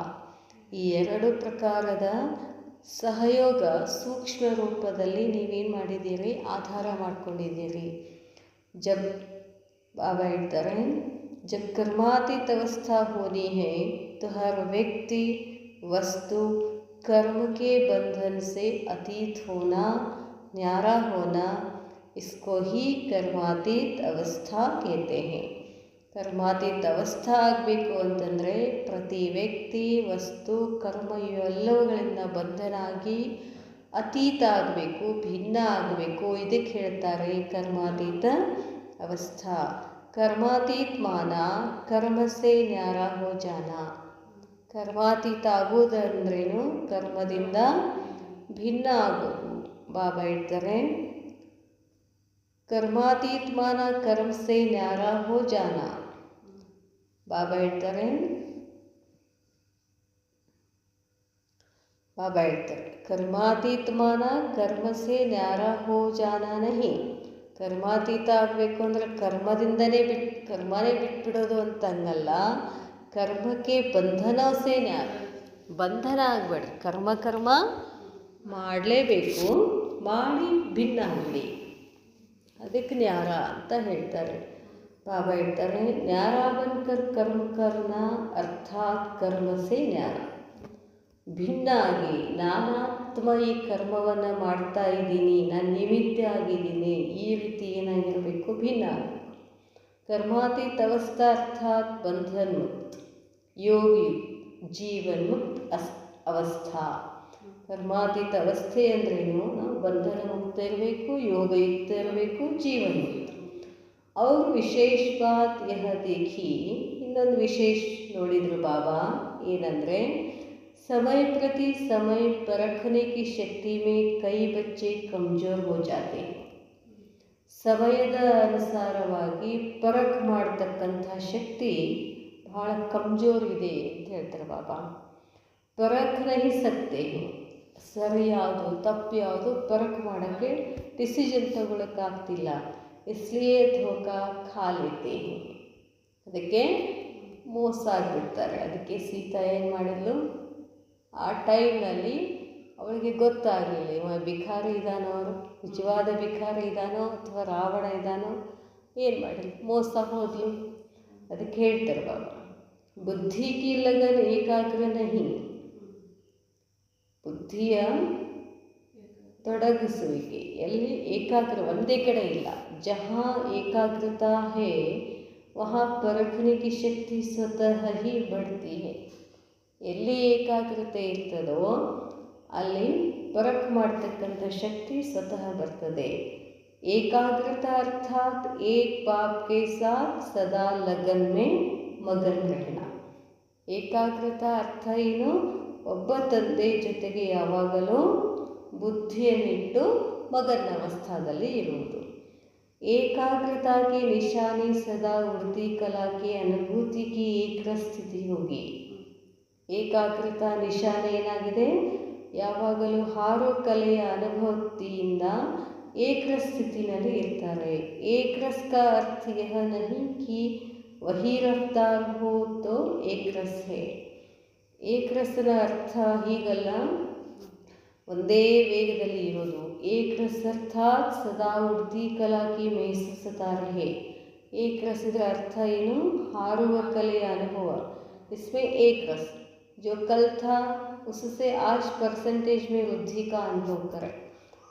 ಈ ಎರಡು ಪ್ರಕಾರದ ಸಹಯೋಗ ಸೂಕ್ಷ್ಮ ರೂಪದಲ್ಲಿ ನೀವೇನು ಮಾಡಿದ್ದೀರಿ, ಆಧಾರ ಮಾಡ್ಕೊಂಡಿದ್ದೀರಿ. ಜಬ್ ಬಾಬಾ ಹೇಳ್ತಾರೆ, जब कर्मातीत अवस्था होनी है तो हर व्यक्ति वस्तु कर्म के बंधन से अतीत होना, न्यारा होना, इसको ही कर्मातीत अवस्था कहते हैं. कर्मातीत अवस्था ಆಗಬೇಕು ಅಂತಂದರೆ ಪ್ರತಿ ವ್ಯಕ್ತಿ, ವಸ್ತು, ಕರ್ಮ ಇವೆಲ್ಲವುಗಳಿಂದ ಬಂಧನ ಆಗಿ ಅತೀತ ಆಗಬೇಕು, ಭಿನ್ನ ಆಗಬೇಕು. ಇದಕ್ಕೆ ಹೇಳ್ತಾರೆ ಕರ್ಮಾತೀತ ಅವಸ್ಥಾ. कर्मातीत माना कर्म से न्यारा हो जाना. कर्मातीತ ಆಗುವುದಂದ್ರೇನು? ಕರ್ಮದಿಂದ ಭಿನ್ನ ಆಗೋದು. ಬಾಬಾ ಹೇಳ್ತಾರೆ, कर्मातीत माना कर्म से न्यारा हो जाना. ಬಾಬಾ ಹೇಳ್ತಾರೆ कर्मातीत माना कर्म से न्यारा हो जाना नहीं. ಕರ್ಮಾತೀತ ಆಗಬೇಕು ಅಂದರೆ ಕರ್ಮದಿಂದನೇ ಕರ್ಮನೇ ಬಿಟ್ಬಿಡೋದು ಅಂತ ಹಂಗಲ್ಲ. ಕರ್ಮಕ್ಕೆ ಬಂಧನ ಸೇ ನ್ಯಾರ. ಬಂಧನ ಆಗಬೇಡಿ, ಕರ್ಮ ಮಾಡಲೇಬೇಕು, ಮಾಡಿ ಭಿನ್ನ ಆಗಲಿ, ಅದಕ್ಕೆ ನ್ಯಾರ ಅಂತ ಹೇಳ್ತಾರೆ. ಬಾಬಾ ಹೇಳ್ತಾರೆ, ನ್ಯಾರ ಬನ್ಕರ್ ಕರ್ಮ ಕರ್ನ ಅರ್ಥಾತ್ ಕರ್ಮ ಸೇ ನ್ಯಾರ. ಭಿನ್ನ ಆಗಿ, ನಾನಾತ್ಮ ಈ ಕರ್ಮವನ್ನು ಮಾಡ್ತಾ ಇದ್ದೀನಿ, ನಾನು ನಿಮಿತ್ತ ಆಗಿದ್ದೀನಿ, ಈ ರೀತಿ ಏನಾಗಿರಬೇಕು, ಭಿನ್ನ ಆಗಬೇಕು. कर्मातीत अवस्था अर्थात बंधन मुक्त, योग युक्त, जीवन मुक्त अवस्था. ಕರ್ಮಾತೀತ ಅವಸ್ಥೆ ಅಂದ್ರೇನು, ನಾವು ಬಂಧನ ಮುಕ್ತ ಇರಬೇಕು, ಯೋಗಯುಕ್ತ ಇರಬೇಕು, ಜೀವನಯುಕ್ತ. और ವಿಶೇಷ ಬಾತ್ ಯಹ ದೇಖಿ, ಇನ್ನೊಂದು ವಿಶೇಷ ನೋಡಿದ್ರು ಬಾಬಾ ಏನಂದರೆ, समय प्रति समय परखने की शक्ति में कई बच्चे कमजोर हो जाते हैं. ಸಮಯದ ಅನುಸಾರವಾಗಿ ಪರಖ್ ಮಾಡ್ತಕ್ಕಂಥ ಶಕ್ತಿ ಬಹಳ ಕಮ್ಜೋರ್ ಇದೆ ಅಂತ ಹೇಳ್ತಾರೆ ಬಾಬಾ. ಪರಖ್ ನಹಿ ಸಕ್ತೆ, ಸರಿ ಯಾವುದು ತಪ್ಪು ಯಾವುದು ಪರಖ್ ಮಾಡೋಕ್ಕೆ ಡಿಸಿಷನ್ ತಗೊಳಕ್ಕಾಗ್ತಿಲ್ಲ. ಇಸ್ಲಿಯೇ ಧೋಕಾ ಖಾ ಲೇತೆ, ಅದಕ್ಕೆ ಮೋಸ ಆಗಿಬಿಡ್ತಾರೆ. ಅದಕ್ಕೆ ಸೀತಾ ಏನು ಮಾಡಿದ್ಲು, ಆ ಟೈಮ್ನಲ್ಲಿ ಅವಳಿಗೆ ಗೊತ್ತಾಗಲಿಲ್ಲ ಇವ ಭಿಖಾರಿ ಇದ್ದಾನೋ, ಅವರು ನಿಜವಾದ ಭಿಖಾರಿ ಇದ್ದಾನೋ ಅಥವಾ ರಾವಣ ಇದ್ದಾನೋ, ಏನು ಮಾಡಿದ್ಲು, ಮೋಸ ಹೋದ್ಲು. ಅದಕ್ಕೆ ಹೇಳ್ತಾರೆ ಬಾಬಾ, ಬುದ್ಧಿ ಕಿ ಲಗನ್ ಏಕಾಗ್ರ ನಹಿ, ಬುದ್ಧಿಯ ತೊಡಗಿಸುವಿಕೆ ಎಲ್ಲಿ ಏಕಾಗ್ರ ಒಂದೇ ಕಡೆ ಇಲ್ಲ. ಜಹಾ ಏಕಾಗ್ರತಾ ಹೇ ವಹಾ ಪರಖನೆ ಕಿ ಶಕ್ತಿ ಸ್ವತಃ ಹಿ ಬಡ್ತಿ ಹೇ. ಎಲ್ಲಿ ಏಕಾಗ್ರತೆ ಇರ್ತದೋ ಅಲ್ಲಿ ಪರಖ್ ಮಾಡ್ತಕ್ಕಂಥ ಶಕ್ತಿ ಸ್ವತಃ ಬರ್ತದೆ. ಏಕಾಗ್ರತಾ ಅರ್ಥಾತ್ ಏಕ್ ಬಾಪ್ ಕೆ ಸಾಥ್ ಸದಾ ಲಗನ್ ಮೇ ಮಗನ್ ರಹನಾ. ಏಕಾಗ್ರತಾ ಅರ್ಥ ಏನು, ಒಬ್ಬ ತಂದೆ ಜೊತೆಗೆ ಯಾವಾಗಲೂ ಬುದ್ಧಿಯನ್ನಿಟ್ಟು ಮಗನ ಅವಸ್ಥಾದಲ್ಲಿ ಇರುವುದು. ಏಕಾಗ್ರತಾ ಕಿ ನಿಶಾನಿ ಸದಾ ಉರ್ದಿ ಕಲಾ ಕಿ ಅನುಭೂತಿ ಕಿ ಏಕ ಸ್ಥಿತಿ ಹೋಗಿ. ಏಕಾಗ್ರತಾ ನಿಶಾನೆ ಏನಾಗಿದೆ, ಯಾವಾಗಲೂ ಹಾರೋ ಕಲೆಯ ಅನುಭೂತಿಯಿಂದ ಏಕ ಸ್ಥಿತಿನಲ್ಲಿ ಇರ್ತಾರೆ. ಏಕರಸ್ ಕಾ ಅರ್ಥ ಯಹ ನಹಿ ಕಿ ವಹಿ ರಫ್ತಾರ್ ಹೋ ತೋ ಏಕರಸ್ ಹೇ. ಏಕರಸ್ನ ಅರ್ಥ ಹೀಗಲ್ಲ, ಒಂದೇ ವೇಗದಲ್ಲಿ ಇರೋದು. ಏಕರಸ್ ಅರ್ಥಾತ್ ಸದಾ ಉರ್ದಿ ಕಲಾ ಕಿ ಮೈಸೂಸತಾ ರಹೆ. ಏಕರಸ್ ಇದರ ಅರ್ಥ ಏನು, ಹಾರುವ ಕಲೆಯ ಅನುಭವ. इसमें एक रस जो कल था उससे आज परसेंटेज में वृद्धि का अनुभव करें.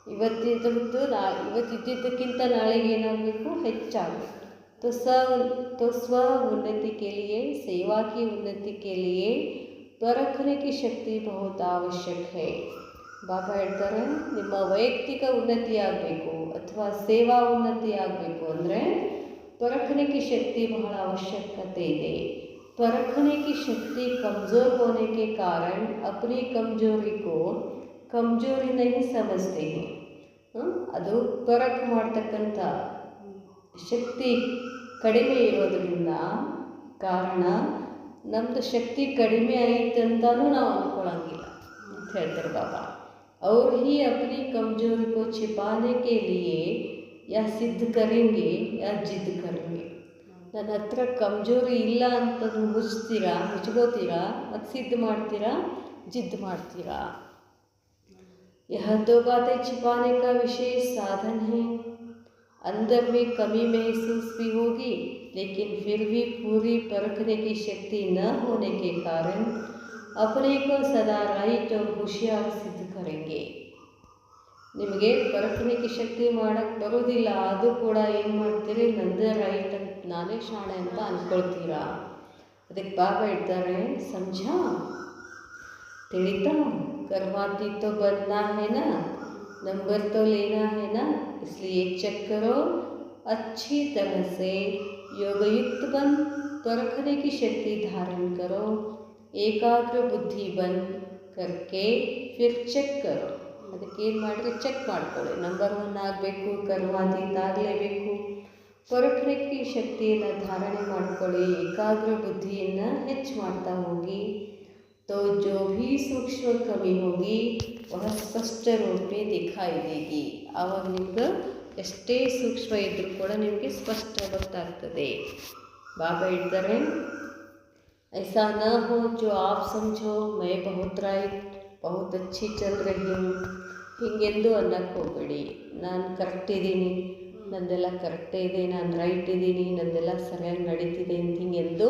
ಇವತ್ತಿದ್ದಕ್ಕಿಂತ ನಾಳೆಗೆ ಏನಾಗಬೇಕು, ಹೆಚ್ಚಾಗಬೇಕು. तो स्व उन्नति के लिए, सेवा की उन्नति के लिए परखने की शक्ति बहुत आवश्यक है. ಬಾಬಾ ಹೇಳ್ತಾರೆ, ನಿಮ್ಮ ವೈಯಕ್ತಿಕ ಉನ್ನತಿ ಆಗಬೇಕು ಅಥವಾ ಸೇವಾ ಉನ್ನತಿ ಆಗಬೇಕು ಅಂದರೆ परखने की शक्ति बहಳ आवश्यकते ಇದೆ. परखने की शक्ति कमज़ोर होने के कारण अपनी कमजोरी को कमजोरी नहीं समझते हैं. ಅದು ಪರಖ್ ಮಾಡ್ತಕ್ಕಂಥ ಶಕ್ತಿ ಕಡಿಮೆ ಇರೋದರಿಂದ ಕಾರಣ ನಮ್ಮದು ಶಕ್ತಿ ಕಡಿಮೆ ಆಯಿತು ಅಂತಲೂ ನಾವು ಅಂದ್ಕೊಳ್ಳೋಂಗಿಲ್ಲ ಅಂತ ಹೇಳ್ತಾರೆ ಬಾಬಾ. और ही अपनी कमजोरी को छिपाने के लिए या सिद्ध करेंगे या जिद करेंगे. ನನ್ನ ಹತ್ರ ಕಮ್ಜೋರಿ ಇಲ್ಲ ಅಂತ ಮುಚ್ಕೋತೀರಾ ಮತ್ತು ಸಿದ್ಧ ಮಾಡ್ತೀರಾ, ಜಿದ್ದು ಮಾಡ್ತೀರಾ. यह दो बातें छिपाने का विशेष साधन है. अंदर में कमी महसूस भी होगी, लेकिन फिर भी पूरी परखने की शक्ति न होने के कारण अपने को सदा राइट और होशियार सिद्ध करेंगे. ನಿಮಗೆ ಪರಖನೆಗೆ ಶಕ್ತಿ ಮಾಡೋಕ್ಕೆ ಬರೋದಿಲ್ಲ, ಅದು ಕೂಡ ಏನು ಮಾಡ್ತೀರಿ, ನಂದೇ ರೈಟ್ ಅಂತ ನಾನೇ ಶಾಣೆ ಅಂತ ಅಂದ್ಕೊಳ್ತೀರಾ. ಅದಕ್ಕೆ ಬಾಬಾ ಹೇಳ್ತಾರೆ, ಸಮझा, ತಿಳಿತಾ, कर्मातीत तो बनना है ना, नंबर तो लेना है ना, इसलिए चेक करो अच्छी तरह से, योगयुक्त बन परखने की शक्ति धारण करो, एकाग्र बुद्धि बन करके फिर चेक करो. ಅದಕ್ಕೆ ಏನು ಮಾಡಿದ್ರೆ ಚೆಕ್ ಮಾಡ್ಕೊಳ್ಳಿ. ನಂಬರ್ 1 ಆಗಬೇಕು, ಕರ್ಮಾತೀತ ಆಗಲೇಬೇಕು. ಪರಖನೆಗೆ ಶಕ್ತಿಯನ್ನು ಧಾರಣೆ ಮಾಡ್ಕೊಳ್ಳಿ, ಏಕಾಗ್ರ ಬುದ್ಧಿಯನ್ನು ಹೆಚ್ಚು ಮಾಡ್ತಾ ಹೋಗಿ. तो जो भी सूक्ष्म कमी होगी वह स्पष्ट रूप में दिखाई देगी. ಆವಾಗ ನಿಮ್ಗೆ ಎಷ್ಟೇ ಸೂಕ್ಷ್ಮ ಇದ್ದರೂ ಕೂಡ ನಿಮಗೆ ಸ್ಪಷ್ಟ ಗೊತ್ತಾಗ್ತದೆ. ಬಾಬಾ ಹೇಳ್ತಾರೆ, ऐसा न हो जो आप समझो मैं बहुत राइट, बहुत अच्छी चल रही हूँ. ಹೀಗೆಂದು ಅನ್ನಕ್ಕೆ ಹೋಗಬೇಡಿ, ನಾನು ಕರೆಕ್ಟ್ ಇದ್ದೀನಿ, ನಂದೆಲ್ಲ ಕರೆಕ್ಟೇ ಇದೆ, ನಾನು ರೈಟ್ ಇದ್ದೀನಿ, ನಂದೆಲ್ಲ ಸರಿಯಾಗಿ ನಡೀತಿದೆ ಅಂತ ಹಿಂಗೆಂದು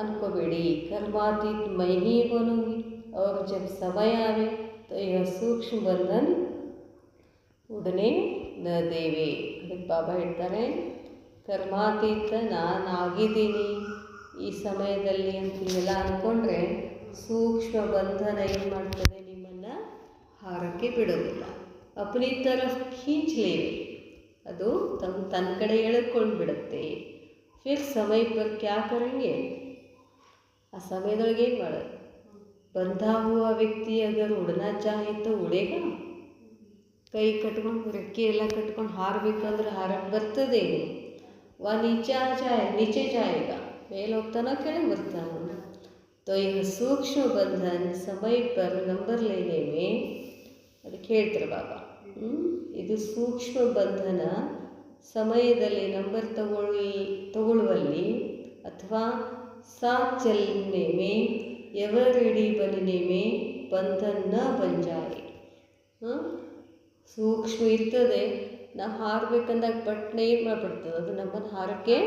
ಅನ್ಕೋಬೇಡಿ. कर्मातीत मैं ही बनूंगी और जब समय आवे तो यह सूक्ष्म बंधन उड़ने न देवे. ಅದಕ್ಕೆ ಬಾಬಾ ಹೇಳ್ತಾರೆ, ಕರ್ಮಾತೀತ ನಾನು ಆಗಿದ್ದೀನಿ ಈ ಸಮಯದಲ್ಲಿ ಅಂತ ನೀವೆಲ್ಲ ಅಂದ್ಕೊಂಡ್ರೆ ಸೂಕ್ಷ್ಮ ಬಂಧನ ಏನು ಮಾಡ್ತದೆ, ನಿಮ್ಮನ್ನು ಹಾರಕ್ಕೆ ಬಿಡೋದಿಲ್ಲ. ಅಪನಿ ತರಫ್ ಖೀಂಚ್ ಲೇವೆ, ಅದು ತನ್ನ ಕಡೆ ಎಳ್ಕೊಂಡು ಬಿಡುತ್ತೆ. ಫಿರ್ ಸಮಯ ಪರ್ ಕ್ಯಾ ಕರೆಂಗೆ, ಆ ಸಮಯದೊಳಗೆ ಏನು ಮಾಡೋದು? ಬಂಧಾ ಹುआ ವ್ಯಕ್ತಿ ಅಗರ್ ಉಡನಾ ಚಾಹೆ ತೋ ಉಡೇಗಾ? ಕೈ ಕಟ್ಕೊಂಡು ರೆಕ್ಕೆ ಎಲ್ಲ ಕಟ್ಕೊಂಡು ಹಾರಬೇಕಂದ್ರೆ ಹಾರಕ್ಕೆ ಬರ್ತದೇನು? ನೀಚೆ ಜಾಯೇಗ, ಮೇಲೆ ಹೋಗ್ತಾನೋ ಕೆಳಗೆ ಬರ್ತಾನೋ? तो यह सूक्ष्म बंधन समय पर ನಂಬರ್ लेने में, ಅದಕ್ಕೆ ಹೇಳ್ತಾರೆ ಬಾಬಾ, ಇದು ಸೂಕ್ಷ್ಮ ಬಂಧನ ಸಮಯದಲ್ಲಿ ನಂಬರ್ ತಗೊಳ್ಳುವಲ್ಲಿ ಅಥವಾ ಸಾಥ್ ಚಲನೆ ಮೇ ಎವರ್ ರೆಡಿ बनने में बंधन न बन जाए. ಸೂಕ್ಷ್ಮ ಇರ್ತದೆ, ನಾವು ಹಾರಬೇಕಂದಾಗ ಪಟ್ನೆ ಏನು ಮಾಡಿಬಿಡ್ತದೆ, ಅದು ನಮ್ಮನ್ನು ಹಾರಕ್ಕೆ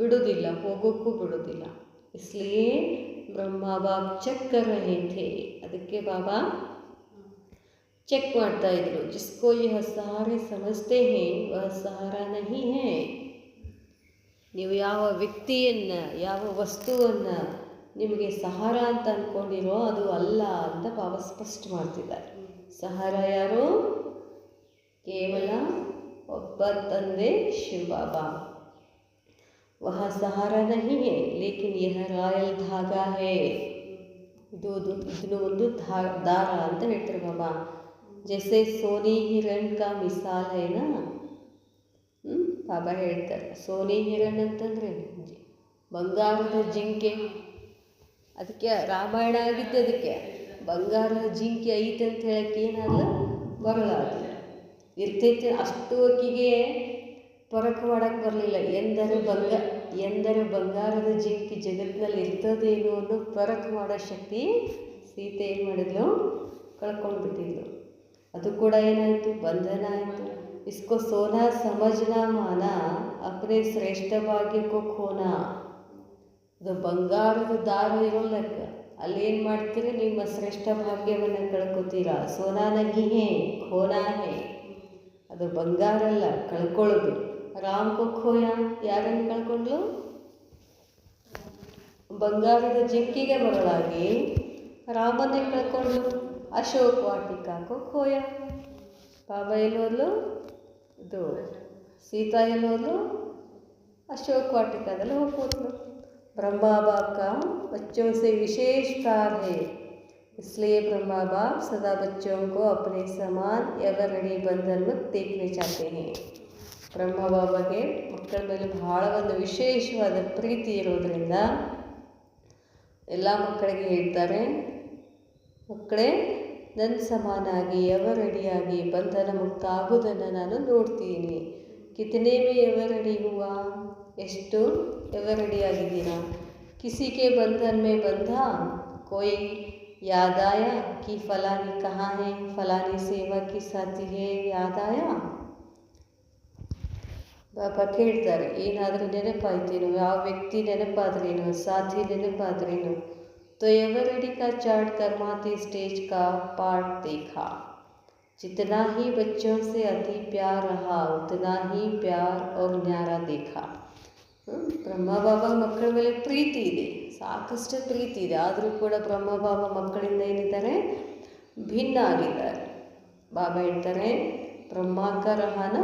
ಬಿಡೋದಿಲ್ಲ, ಹೋಗೋಕ್ಕೂ ಬಿಡೋದಿಲ್ಲ. इसलिए ಬ್ರಹ್ಮ ಬಾಬ್ ಚೆಕ್ ಕರ್ ರಹೇ ಥೇ, ಅದಕ್ಕೆ ಬಾಬಾ ಚೆಕ್ ಮಾಡ್ತಾ ಇದ್ರು. ಜಿಸ್ಕೋ ಯಹ ಸಹಾರೆ ಸಮಜ್ತೆ ಹೇ ವಹ ಸಹಾರ ನಹಿ ಹೇ. ನೀವು ಯಾವ ವ್ಯಕ್ತಿಯನ್ನು, ಯಾವ ವಸ್ತುವನ್ನು ನಿಮಗೆ ಸಹಾರ ಅಂತ ಅಂದ್ಕೊಂಡಿರೋ ಅದು ಅಲ್ಲ ಅಂತ ಬಾಬಾ ಸ್ಪಷ್ಟ ಮಾಡ್ತಿದ್ದಾರೆ. ಸಹಾರ ಯಾರು? ಕೇವಲ ಒಬ್ಬ ತಂದೆ ಶಿವ ಬಾಬಾ. वह सहारा नहीं है लेकिन यह रॉयल धागा है. ಇದನ್ನು ಒಂದು ದಾರ ಅಂತ ಹೇಳ್ತಾರೆ ಬಾಬಾ. ಜೈಸೆ ಸೋನಿ ಹಿರಣ್ ಕಾ ಮಿಸಾಲ್ ಏನಾ, ಬಾಬಾ ಹೇಳ್ತಾರೆ. ಸೋನಿ ಹಿರಣ್ ಅಂತಂದರೆ ಬಂಗಾರದ ಜಿಂಕೆ. ಅದಕ್ಕೆ ರಾಮಾಯಣ ಆಗಿದ್ದು, ಅದಕ್ಕೆ ಬಂಗಾರದ ಜಿಂಕೆ ಐತೆ ಅಂತ ಹೇಳಕ್ಕೆ ಏನಾಗಲ್ಲ, ಬರಲ್ಲ. ಅದು ಇರ್ತೈತೆ, ಅಷ್ಟು ಅಕ್ಕಿಗೆ ಪರಕ ಮಾಡೋಕ್ಕೆ ಬರಲಿಲ್ಲ. ಎಂದರೆ ಬಂಗಾರದ ಜಿಂಕಿ ಜಗತ್ತಿನಲ್ಲಿ ಇರ್ತದೇನು ಅನ್ನೋ ಪರಕ ಮಾಡೋ ಶಕ್ತಿ ಸೀತೆ ಏನು ಮಾಡಿದ್ಲು? ಕಳ್ಕೊಂಡು ಬಿಟ್ಟಿದ್ಲು. ಅದು ಕೂಡ ಏನಾಯಿತು? ಬಂಧನ ಆಯಿತು. ಇಸ್ಕೋ ಸೋನಾ ಸಮಜ್ನಾ ಮಾನ ಅಪ್ನೆ ಶ್ರೇಷ್ಠ ಭಾಗ್ಯಕ್ಕೋ ಖೋನಾ. ಅದು ಬಂಗಾರದ ದಾರ ಇರೋ ಲೆಕ್ಕ. ಅಲ್ಲೇನು ಮಾಡ್ತೀರಿ? ನಿಮ್ಮ ಶ್ರೇಷ್ಠ ಭಾಗ್ಯವನ್ನು ಕಳ್ಕೊತೀರಾ. ಸೋನಾ ನಹಿ ಹೇ ಖೋನಾ ಹೇ, ಅದು ಬಂಗಾರ ಅಲ್ಲ, ಕಳ್ಕೊಳ್ಳೋದು. ರಾಮ್ ಕೋ ಖೋಯ, ಯಾರನ್ನು ಕಳ್ಕೊಂಡ್ಲು? ಬಂಗಾರದ ಜಿಂಕಿಗೆ ಬರಲಾಗಿ ರಾಮನ್ನೇ ಕಳ್ಕೊಂಡ್ಲು. ಅಶೋಕ್ ವಾಟಿಕಾ ಕೋ ಖೋಯ, ಬಾಬಾ ಎಲ್ಲೋದ್ಲು? ಇದು ಸೀತಾ ಎಲ್ಲೋದ್ಲು? ಅಶೋಕ್ ವಾಟಿಕಾದಲ್ಲಿ ಹೋಗ್ಬೋದ್ಲು. ब्रह्मा बाप का बच्चों से विशेष प्यार है, इसलिए ब्रह्मा बाप सदा बच्चों को अपने समान एवरडी बंधन में देखने चाहते हैं. ಬ್ರಹ್ಮ ಬಾಬಾಗೆ ಮಕ್ಕಳ ಮೇಲೆ ಬಹಳ ಒಂದು ವಿಶೇಷವಾದ ಪ್ರೀತಿ ಇರೋದರಿಂದ ಎಲ್ಲ ಮಕ್ಕಳಿಗೆ ಹೇಳ್ತಾರೆ, ಮಕ್ಕಳೇ ನನ್ನ ಸಮಾನಾಗಿ ಎವರಡಿಯಾಗಿ ಬಂಧನ ಮುಕ್ತ ಆಗೋದನ್ನು ನಾನು ನೋಡ್ತೀನಿ. ಕಿತನೆ ಮೇ ಎವರಡಿ ಹುआ, ಎಷ್ಟು ಎವರಡಿ ಆಗಿದ್ದೀರಾ? ಕಿಸಿ ಕೆ ಬಂಧನ್ ಮೇ ಬಂಧ ಕೋಯಿ ಯಾದ್ ಆಯಾ ಕಿ ಫಲಾನಿ ಕಹಾ ಹೇ, ಫಲಾನಿ ಸೇವಾ ಕಿ ಸಾಥಿ ಹೇ, ಯಾದ್ ಆಯಾ? ಬಾಬಾ ಕೇಳ್ತಾರೆ, ಏನಾದರೂ ನೆನಪಾಯ್ತೇನೋ? ಯಾವ ವ್ಯಕ್ತಿ ನೆನಪಾದ್ರೇನು? ಸಾಥಿ ನೆನಪಾದ್ರೇನು? तो एवरडी का चार्ट कर्माती स्टेज का पार्ट देखा. जितना ही बच्चों से अति प्यार रहा उतना ही प्यार और न्यारा देखा. ಬ್ರಹ್ಮ ಬಾಬಾ ಮಕ್ಕಳ ಮೇಲೆ ಪ್ರೀತಿ ಇದೆ, ಸಾಕಷ್ಟು ಪ್ರೀತಿ ಇದೆ. ಆದರೂ ಕೂಡ ಬ್ರಹ್ಮ ಬಾಬಾ ಮಕ್ಕಳಿಂದ ಏನಿದ್ದಾರೆ? ಭಿನ್ನ ಆಗಿದ್ದಾರೆ. ಬಾಬಾ ಹೇಳ್ತಾರೆ, ಬ್ರಹ್ಮಾಕ ರಹಾನ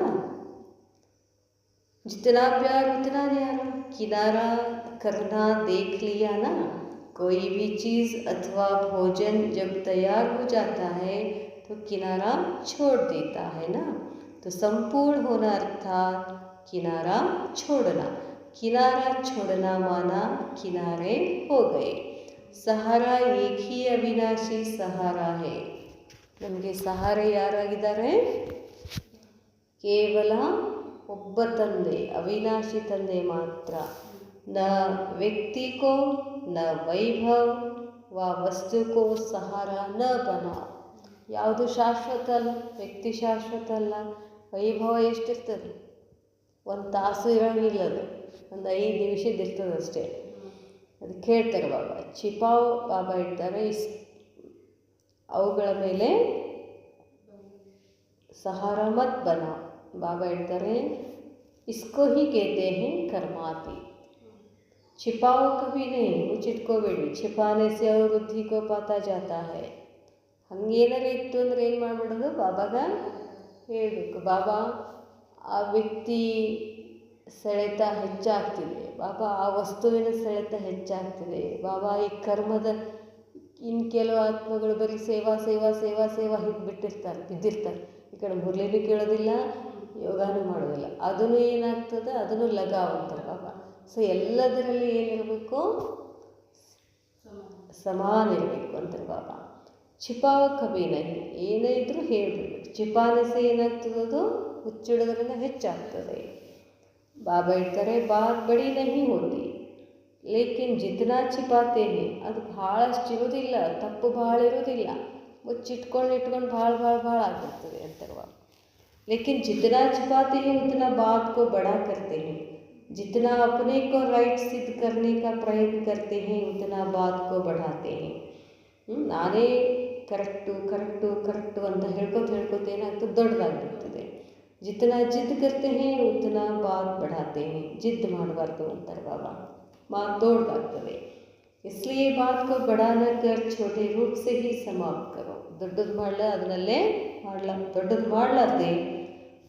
जितना प्यार उतना न्यारा, किनारा करना देख लिया ना. कोई भी चीज़ अथवा भोजन जब तैयार हो जाता है तो किनारा छोड़ देता है ना. तो संपूर्ण होना अर्थात किनारा छोड़ना. किनारा छोड़ना माना किनारे हो गए. सहारा एक ही अविनाशी सहारा है. ನಮಗೆ ಸಹಾರೆ ಯಾರಾಗಿದ್ದಾರೆ? ಕೇವಲ ಒಬ್ಬ ತಂದೆ, ಅವಿನಾಶಿ ತಂದೆ ಮಾತ್ರ. ನ ವ್ಯಕ್ತಿ ಕೋ ನ ವೈಭವ್ ವ ವಸ್ತು ಕೋ ಸಹಾರ ನ ಬನಾವ್. ಯಾವುದು ಶಾಶ್ವತ ಅಲ್ಲ, ವ್ಯಕ್ತಿ ಶಾಶ್ವತ ಅಲ್ಲ. ವೈಭವ ಎಷ್ಟಿರ್ತದೆ? ಒಂದು ತಾಸು ಇರೋಂಗಿಲ್ಲ, ಅದು ಒಂದು 5 ನಿಮಿಷದ ಇರ್ತದೆ ಅಷ್ಟೇ. ಅದಕ್ಕೆ ಹೇಳ್ತಾರೆ ಬಾಬಾ, ಚಿಪಾವ್ ಬಾಬಾ ಹೇಳ್ತಾರೆ, ಅವುಗಳ ಮೇಲೆ ಸಹಾರ ಮತ್ ಬನಾವ್. ಬಾಬಾ ಹೇಳ್ತಾರೆ, इसको ही कहते हैं कर्माती. छिपाओ कभी नहीं, वो चिटकोಬೇಡಿ. छिपाने से अवरुद्धि को पाता जाता है. ಹಂಗೇನಾರ ಇತ್ತು ಅಂದರೆ ಏನು ಮಾಡಿಬಿಡೋದು, ಬಾಬಾಗ ಹೇಳಬೇಕು, ಬಾಬಾ ಆ ವ್ಯಕ್ತಿ ಸೆಳೆತ ಹೆಚ್ಚಾಗ್ತಿದೆ, ಬಾಬಾ ಆ ವಸ್ತುವಿನ ಸೆಳೆತ ಹೆಚ್ಚಾಗ್ತಿದೆ, ಬಾಬಾ ಈ ಕರ್ಮದ ಇನ್ನು ಕೆಲವು ಆತ್ಮಗಳು ಬರೀ ಸೇವಾ ಸೇವಾ ಸೇವಾ ಸೇವಾ ಹೀಗೆ ಬಿದ್ದಿರ್ತಾರೆ. ಈ ಕಡೆ ಮುರಳಿನೂ ಕೇಳೋದಿಲ್ಲ, ಯೋಗಾನೂ ಮಾಡೋದಿಲ್ಲ. ಅದನ್ನು ಏನಾಗ್ತದೆ, ಅದನ್ನು ಲಗಾವ್ ಅಂತಾರೆ ಬಾಬಾ. ಸೊ ಎಲ್ಲದರಲ್ಲಿ ಏನಿರಬೇಕು, ಸಮಾನ ಇರಬೇಕು ಅಂತಾರೆ ಬಾಬಾ. ಚಿಪಾವ ಕಬಿ ನಹಿ, ಏನೇ ಇದ್ರೂ ಹೇಳ್ಬಿಡ್ಬೇಕು. ಚಿಪಾನಸೆ ಏನಾಗ್ತದೆ, ಅದು ಹುಚ್ಚಿಡೋದ್ರಿಂದ ಹೆಚ್ಚಾಗ್ತದೆ. ಬಾಬಾ ಹೇಳ್ತಾರೆ, ಬಾತ್ ಬಡಿ ನಹಿ ಹೋತಿ ಲೇಕಿನ್ ಜಿತನಾ ಚಿಪಾತೆ ಹೇ, ಅದು ಭಾಳಷ್ಟು ಇರೋದಿಲ್ಲ, ತಪ್ಪು ಭಾಳ ಇರೋದಿಲ್ಲ, ಮುಚ್ಚಿಟ್ಕೊಂಡು ಭಾಳ ಆಗಿರ್ತದೆ ಅಂತಾರೆ ಬಾಬಾ. ಲೇಕಿನ್ ಜಿतना छिपाते हैं उतना बात को बड़ा करते हैं, जितना अपने को राइट सिद्ध करने का प्रयत्न करते हैं उतना बात को बढ़ाते हैं. ನಾನೇ ಕರೆಕ್ಟು ಅಂತ ಹೇಳ್ಕೊತ ಏನಾಗ್ತದೆ, ದೊಡ್ಡದಾಗ್ಬಿಡ್ತದೆ. ಜಿतना ಜಿದ್ करते हैं उतना बात बढ़ाते हैं, ಜಿದ್ದು ಮಾಡಬಾರ್ದು ಅಂತಾರೆ ಬಾಬಾ, ಮಾತು ದೊಡ್ಡದಾಗ್ತದೆ. इसलिए बात को बड़ा न कर छोटे रूप से ही समाप्त करो. ದೊಡ್ಡದು ಮಾಡಲ ಅದನ್ನಲ್ಲೇ ದೊಡ್ಡದು ಮಾಡಲಾರ್ದೆ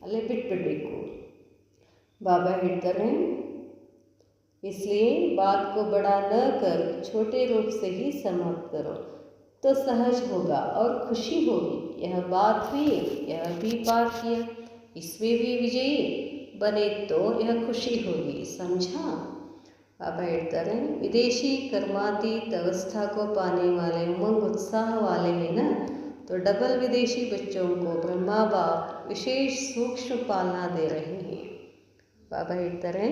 ಅಲ್ಲೇ ಬಿಟ್ಬಿಡಬೇಕು. ಬಾಬಾ ಹೇಳ್ತಾರೆ, इसलिए बात को बड़ा न कर छोटे रूप से ही समाप्त करो तो सहज होगा और खुशी होगी. यह बात हुई, यह भी पार किया, इसमें भी विजयी बने तो यह खुशी होगी. समझा. बाबा ಹೇಳ್ತಾರೆ, विदेशी कर्मातीत अवस्था को पाने वाले उमंग उत्साह वाले हैं ना, तो डबल विदेशी बच्चों को ब्रह्मा बाप विशेष सूक्ष्म पालना दे रहे हैं. ಬಾಬಾ ಹೇಳ್ತಾರೆ,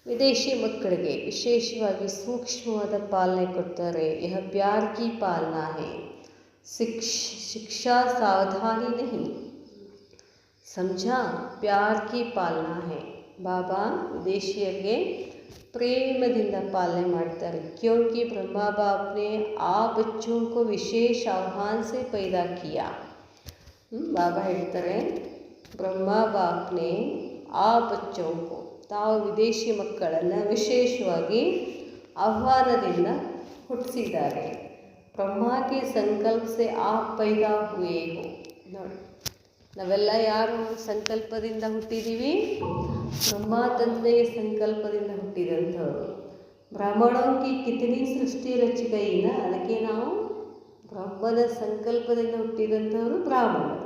ವಿದೇಶಿ ಮಕ್ಕಳಿಗೆ ವಿಶೇಷವಾಗಿ ಸೂಕ್ಷ್ಮವಾದ ಪಾಲನೆ ಕೊಡ್ತಾರೆ. ಯಹ ಪ್ಯಾರ್ ಕಿ ಪಾಲನಾ ಹೇ, ಶಿಕ್ಷಾ ಸಾವಧಾನಿ ನಹಿ. ಸಮझा, ಪ್ಯಾರ್ ಕಿ ಪಾಲನಾ ಹೇ. ಬಾಬಾ ವಿದೇಶಿಯರಿಗೆ ಪ್ರೇಮದಿಂದ ಪಾಲನೆ ಮಾಡ್ತಾರೆ. ಕ್ಯೋಂಕಿ ಬ್ರಹ್ಮ बाप ने ಆ बच्चों को विशेष आह्वान से पैदा किया. ಬಾಬಾ ಹೇಳ್ತಾರೆ, ಬ್ರಹ್ಮ ಬಾಪ್ನೆ ಆ बच्चों को, ತಾವು ವಿದೇಶಿ ಮಕ್ಕಳನ್ನು ವಿಶೇಷವಾಗಿ ಆಹ್ವಾನದಿಂದ ಹುಟ್ಟಿಸಿದ್ದಾರೆ. ಬ್ರಹ್ಮಕ್ಕೆ ಸಂಕಲ್ಪ ಸೆ ಆಪ್ ಪೈದಾ ಹುಯೇ ಹೋ. ನೋಡಿ, ನಾವೆಲ್ಲ ಯಾರು ಸಂಕಲ್ಪದಿಂದ ಹುಟ್ಟಿದ್ದೀವಿ, ಬ್ರಹ್ಮ ತಂದೆಯ ಸಂಕಲ್ಪದಿಂದ ಹುಟ್ಟಿದಂಥವ್ರು. ಬ್ರಾಹ್ಮಣೋಂಕಿ ಕಿತನಿ ಸೃಷ್ಟಿ ರಚ ಗೈನ, ಅದಕ್ಕೆ ನಾವು ಬ್ರಹ್ಮನ ಸಂಕಲ್ಪದಿಂದ ಹುಟ್ಟಿದಂಥವರು ಬ್ರಾಹ್ಮಣರು.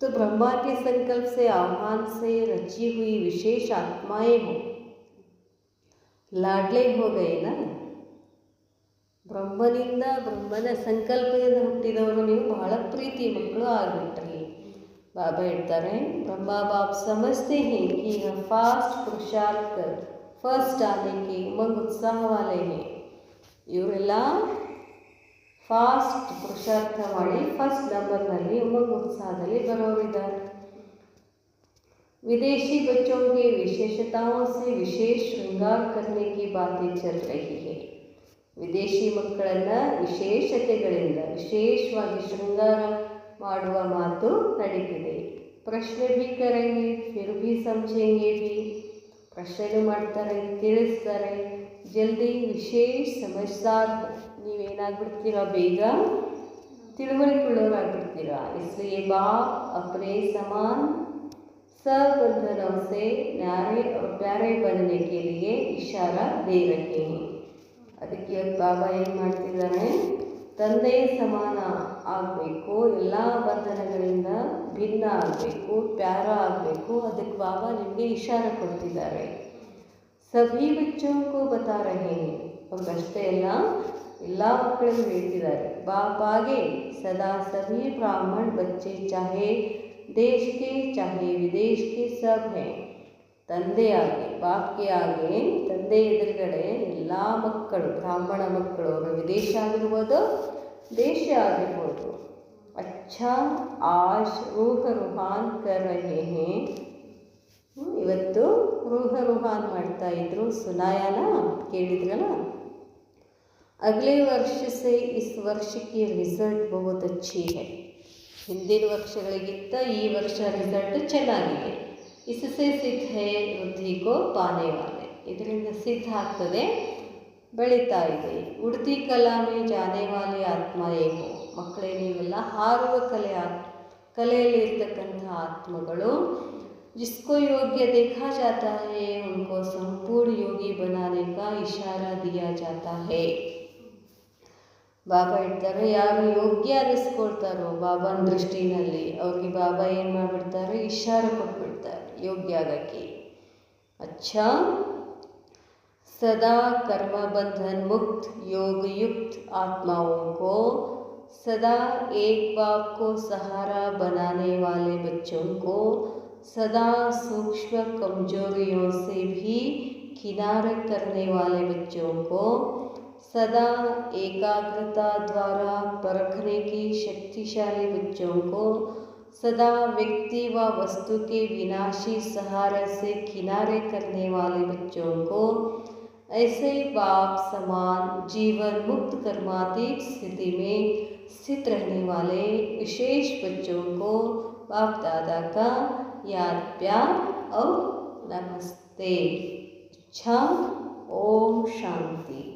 तो ब्रह्मा के संकल्प से आह्वान से रची हुई विशेष आत्माएं हो, लाडले हो गए ना. ಬ್ರಹ್ಮನಿಂದ, ಬ್ರಹ್ಮನ ಸಂಕಲ್ಪದಿಂದ ಹುಟ್ಟಿದವರು ನೀವು ಬಹಳ ಪ್ರೀತಿ ಮಕ್ಕಳು ಆಗಿಬಿಟ್ರಿ. ಬಾಬಾ ಹೇಳ್ತಾರೆ, ಬ್ರಹ್ಮ ಬಾಪ್ ಸಮझते हैं कि यह फास्ट पुरुषार्थ कर फर्स्ट आने के उमंग उत्साह वाले हैं. ಇವರೆಲ್ಲ ಫಾಸ್ಟ್ ಪುರುಷಾರ್ಥ ಮಾಡಿ ಫಸ್ಟ್ ನಂಬರ್ನಲ್ಲಿ ಉಮಂಗ್ ಉತ್ಸಾಹದಲ್ಲಿ ಬರೋರಿದ್ದಾರೆ. विदेशी बच्चों के विशेषताओं से विशेष श्रृंगार करने की बातें चल रही है. ವಿದೇಶಿ ಮಕ್ಕಳನ್ನು ವಿಶೇಷತೆಗಳಿಂದ ವಿಶೇಷವಾಗಿ ಶೃಂಗಾರ ಮಾಡುವ ಮಾತು ನಡೀತಿದೆ. ಪ್ರಶ್ನೆ ಭೀ ಕರೆಂಗೆ ಫಿರ್ ಭೀ ಸಮझेंगे ಭೀ, ಪ್ರಶ್ನೆ ಮಾಡ್ತಾರೆ, ತಿಳಿಸ್ತಾರೆ. ಜಲ್ದಿ ವಿಶೇಷ ಸಮಜ್ದಾರ್, ನೀವೇನಾಗ್ಬಿಡ್ತೀರಾ, ಬೇಗ ತಿಳುವಳಿಕೊಳ್ಳೋರಾಗ್ಬಿಡ್ತೀರಾ. इसलिए बाप अपने समान सब बंधनों से न्यारे और प्यारे बनने के लिए इशारा दे रहे हैं. ಅದಕ್ಕೆ ಇವತ್ತು ಬಾಬಾ ಏನು ಮಾಡ್ತಿದ್ದಾರೆ, ತಂದೆಯ ಸಮಾನ ಆಗಬೇಕು, ಎಲ್ಲ ಬಂಧನಗಳಿಂದ ಭಿನ್ನ ಆಗಬೇಕು, ಪ್ಯಾರ ಆಗಬೇಕು. ಅದಕ್ಕೆ ಬಾಬಾ ನಿಮಗೆ ಇಶಾರ ಕೊಡ್ತಿದ್ದಾರೆ. ಸಭಿ ಬಚ್ಚೋं को बता रहे हैं, ಅವ್ರಿಗಷ್ಟೇ ಅಲ್ಲ, ಎಲ್ಲ ಮಕ್ಕಳಿಗೂ ಹೇಳ್ತಿದ್ದಾರೆ. ಬಾಪ್ ಆಗೆ ಸದಾ ಸಭಿ ಬ್ರಾಹ್ಮಣ ಬಚ್ಚೆ ಚಾಹೆ ದೇಶ के चाहे विदेश के सब हैं. ತಂದೆ ಆಗಿ, ಬಾಪ್ಗೆ ಆಗಿ, ತಂದೆ ಎದುರುಗಡೆ ಎಲ್ಲ ಮಕ್ಕಳು, ಬ್ರಾಹ್ಮಣ ಮಕ್ಕಳು, ಅವರು ವಿದೇಶ ಆಗಿರ್ಬೋದು, ದೇಶ ಆಗಿರ್ಬೋದು. ಅಚ್ಚಾ ಆಶ್ ರೂಹ ರುಹಾನ್ ಕರ್ ರಹೆ ಹೇ. ಇವತ್ತು ರೂಹ ರುಹಾನ್ ಮಾಡ್ತಾ ಇದ್ರು, ಸುನಾಯಾನ ಕೇಳಿದ್ರಲ್ಲ. ಅಗಲೇ ವರ್ಷ ಸೆ ಇಸ್ ವರ್ಷ ಕಿ ರಿಸಲ್ಟ್ ಬಹುತ್ ಅಚ್ಚಿ ಹೈ. ಹಿಂದಿನ ವರ್ಷಗಳಿಗಿಂತ ಈ ವರ್ಷ ರಿಸಲ್ಟ್ ಚೆನ್ನಾಗಿದೆ. इससे सिद्ध है वृद्धि को पाने वाले, ಇದರಿಂದ ಸಿದ್ಧ ಆಗ್ತದೆ ಬೆಳೀತಾ ಇದೆ. ಉಡ್ती ಕಲಾ ಮೇ ಜಾನೆ ವಾಲಿ ಆತ್ಮ ಏಕೋ. ಮಕ್ಕಳೇ, ನೀವೆಲ್ಲ ಹಾರುವ ಕಲೆಯಲ್ಲಿ ಇರ್ತಕ್ಕಂಥ ಆತ್ಮಗಳು. जिसको योग्य देखा जाता है उनको संपूर्ण योगी बनाने का इशारा दिया जाता है. ಬಾಬಾ ಹೇಳ್ತಾರೆ, ಯಾರು ಯೋಗ್ಯ ಅನ್ನಿಸ್ಕೊಳ್ತಾರೋ ಬಾಬಾನ ದೃಷ್ಟಿನಲ್ಲಿ ಅವ್ರಿಗೆ ಬಾಬಾ ಏನು ಮಾಡಿಬಿಡ್ತಾರೆ, ಇಶಾರ ಕೊಟ್ಬಿಡ್ತಾರೆ ಯೋಗ್ಯ ಆಗಕ್ಕೆ. अच्छा, सदा कर्म बंधन मुक्त योग युक्त आत्माओं को, सदा एक बाप को सहारा बनाने वाले बच्चों को, सदा सूक्ष्म कमजोरियों से भी किनारे करने वाले बच्चों को, सदा एकाग्रता द्वारा परखने की शक्तिशाली बच्चों को, सदा व्यक्ति व वस्तु के विनाशी सहारे से किनारे करने वाले बच्चों को, ऐसे बाप समान जीवन मुक्त कर्मातीत स्थिति में स्थित रहने वाले विशेष बच्चों को बाप दादा का याद प्यार और नमस्ते. अच्छा, ओम शांति.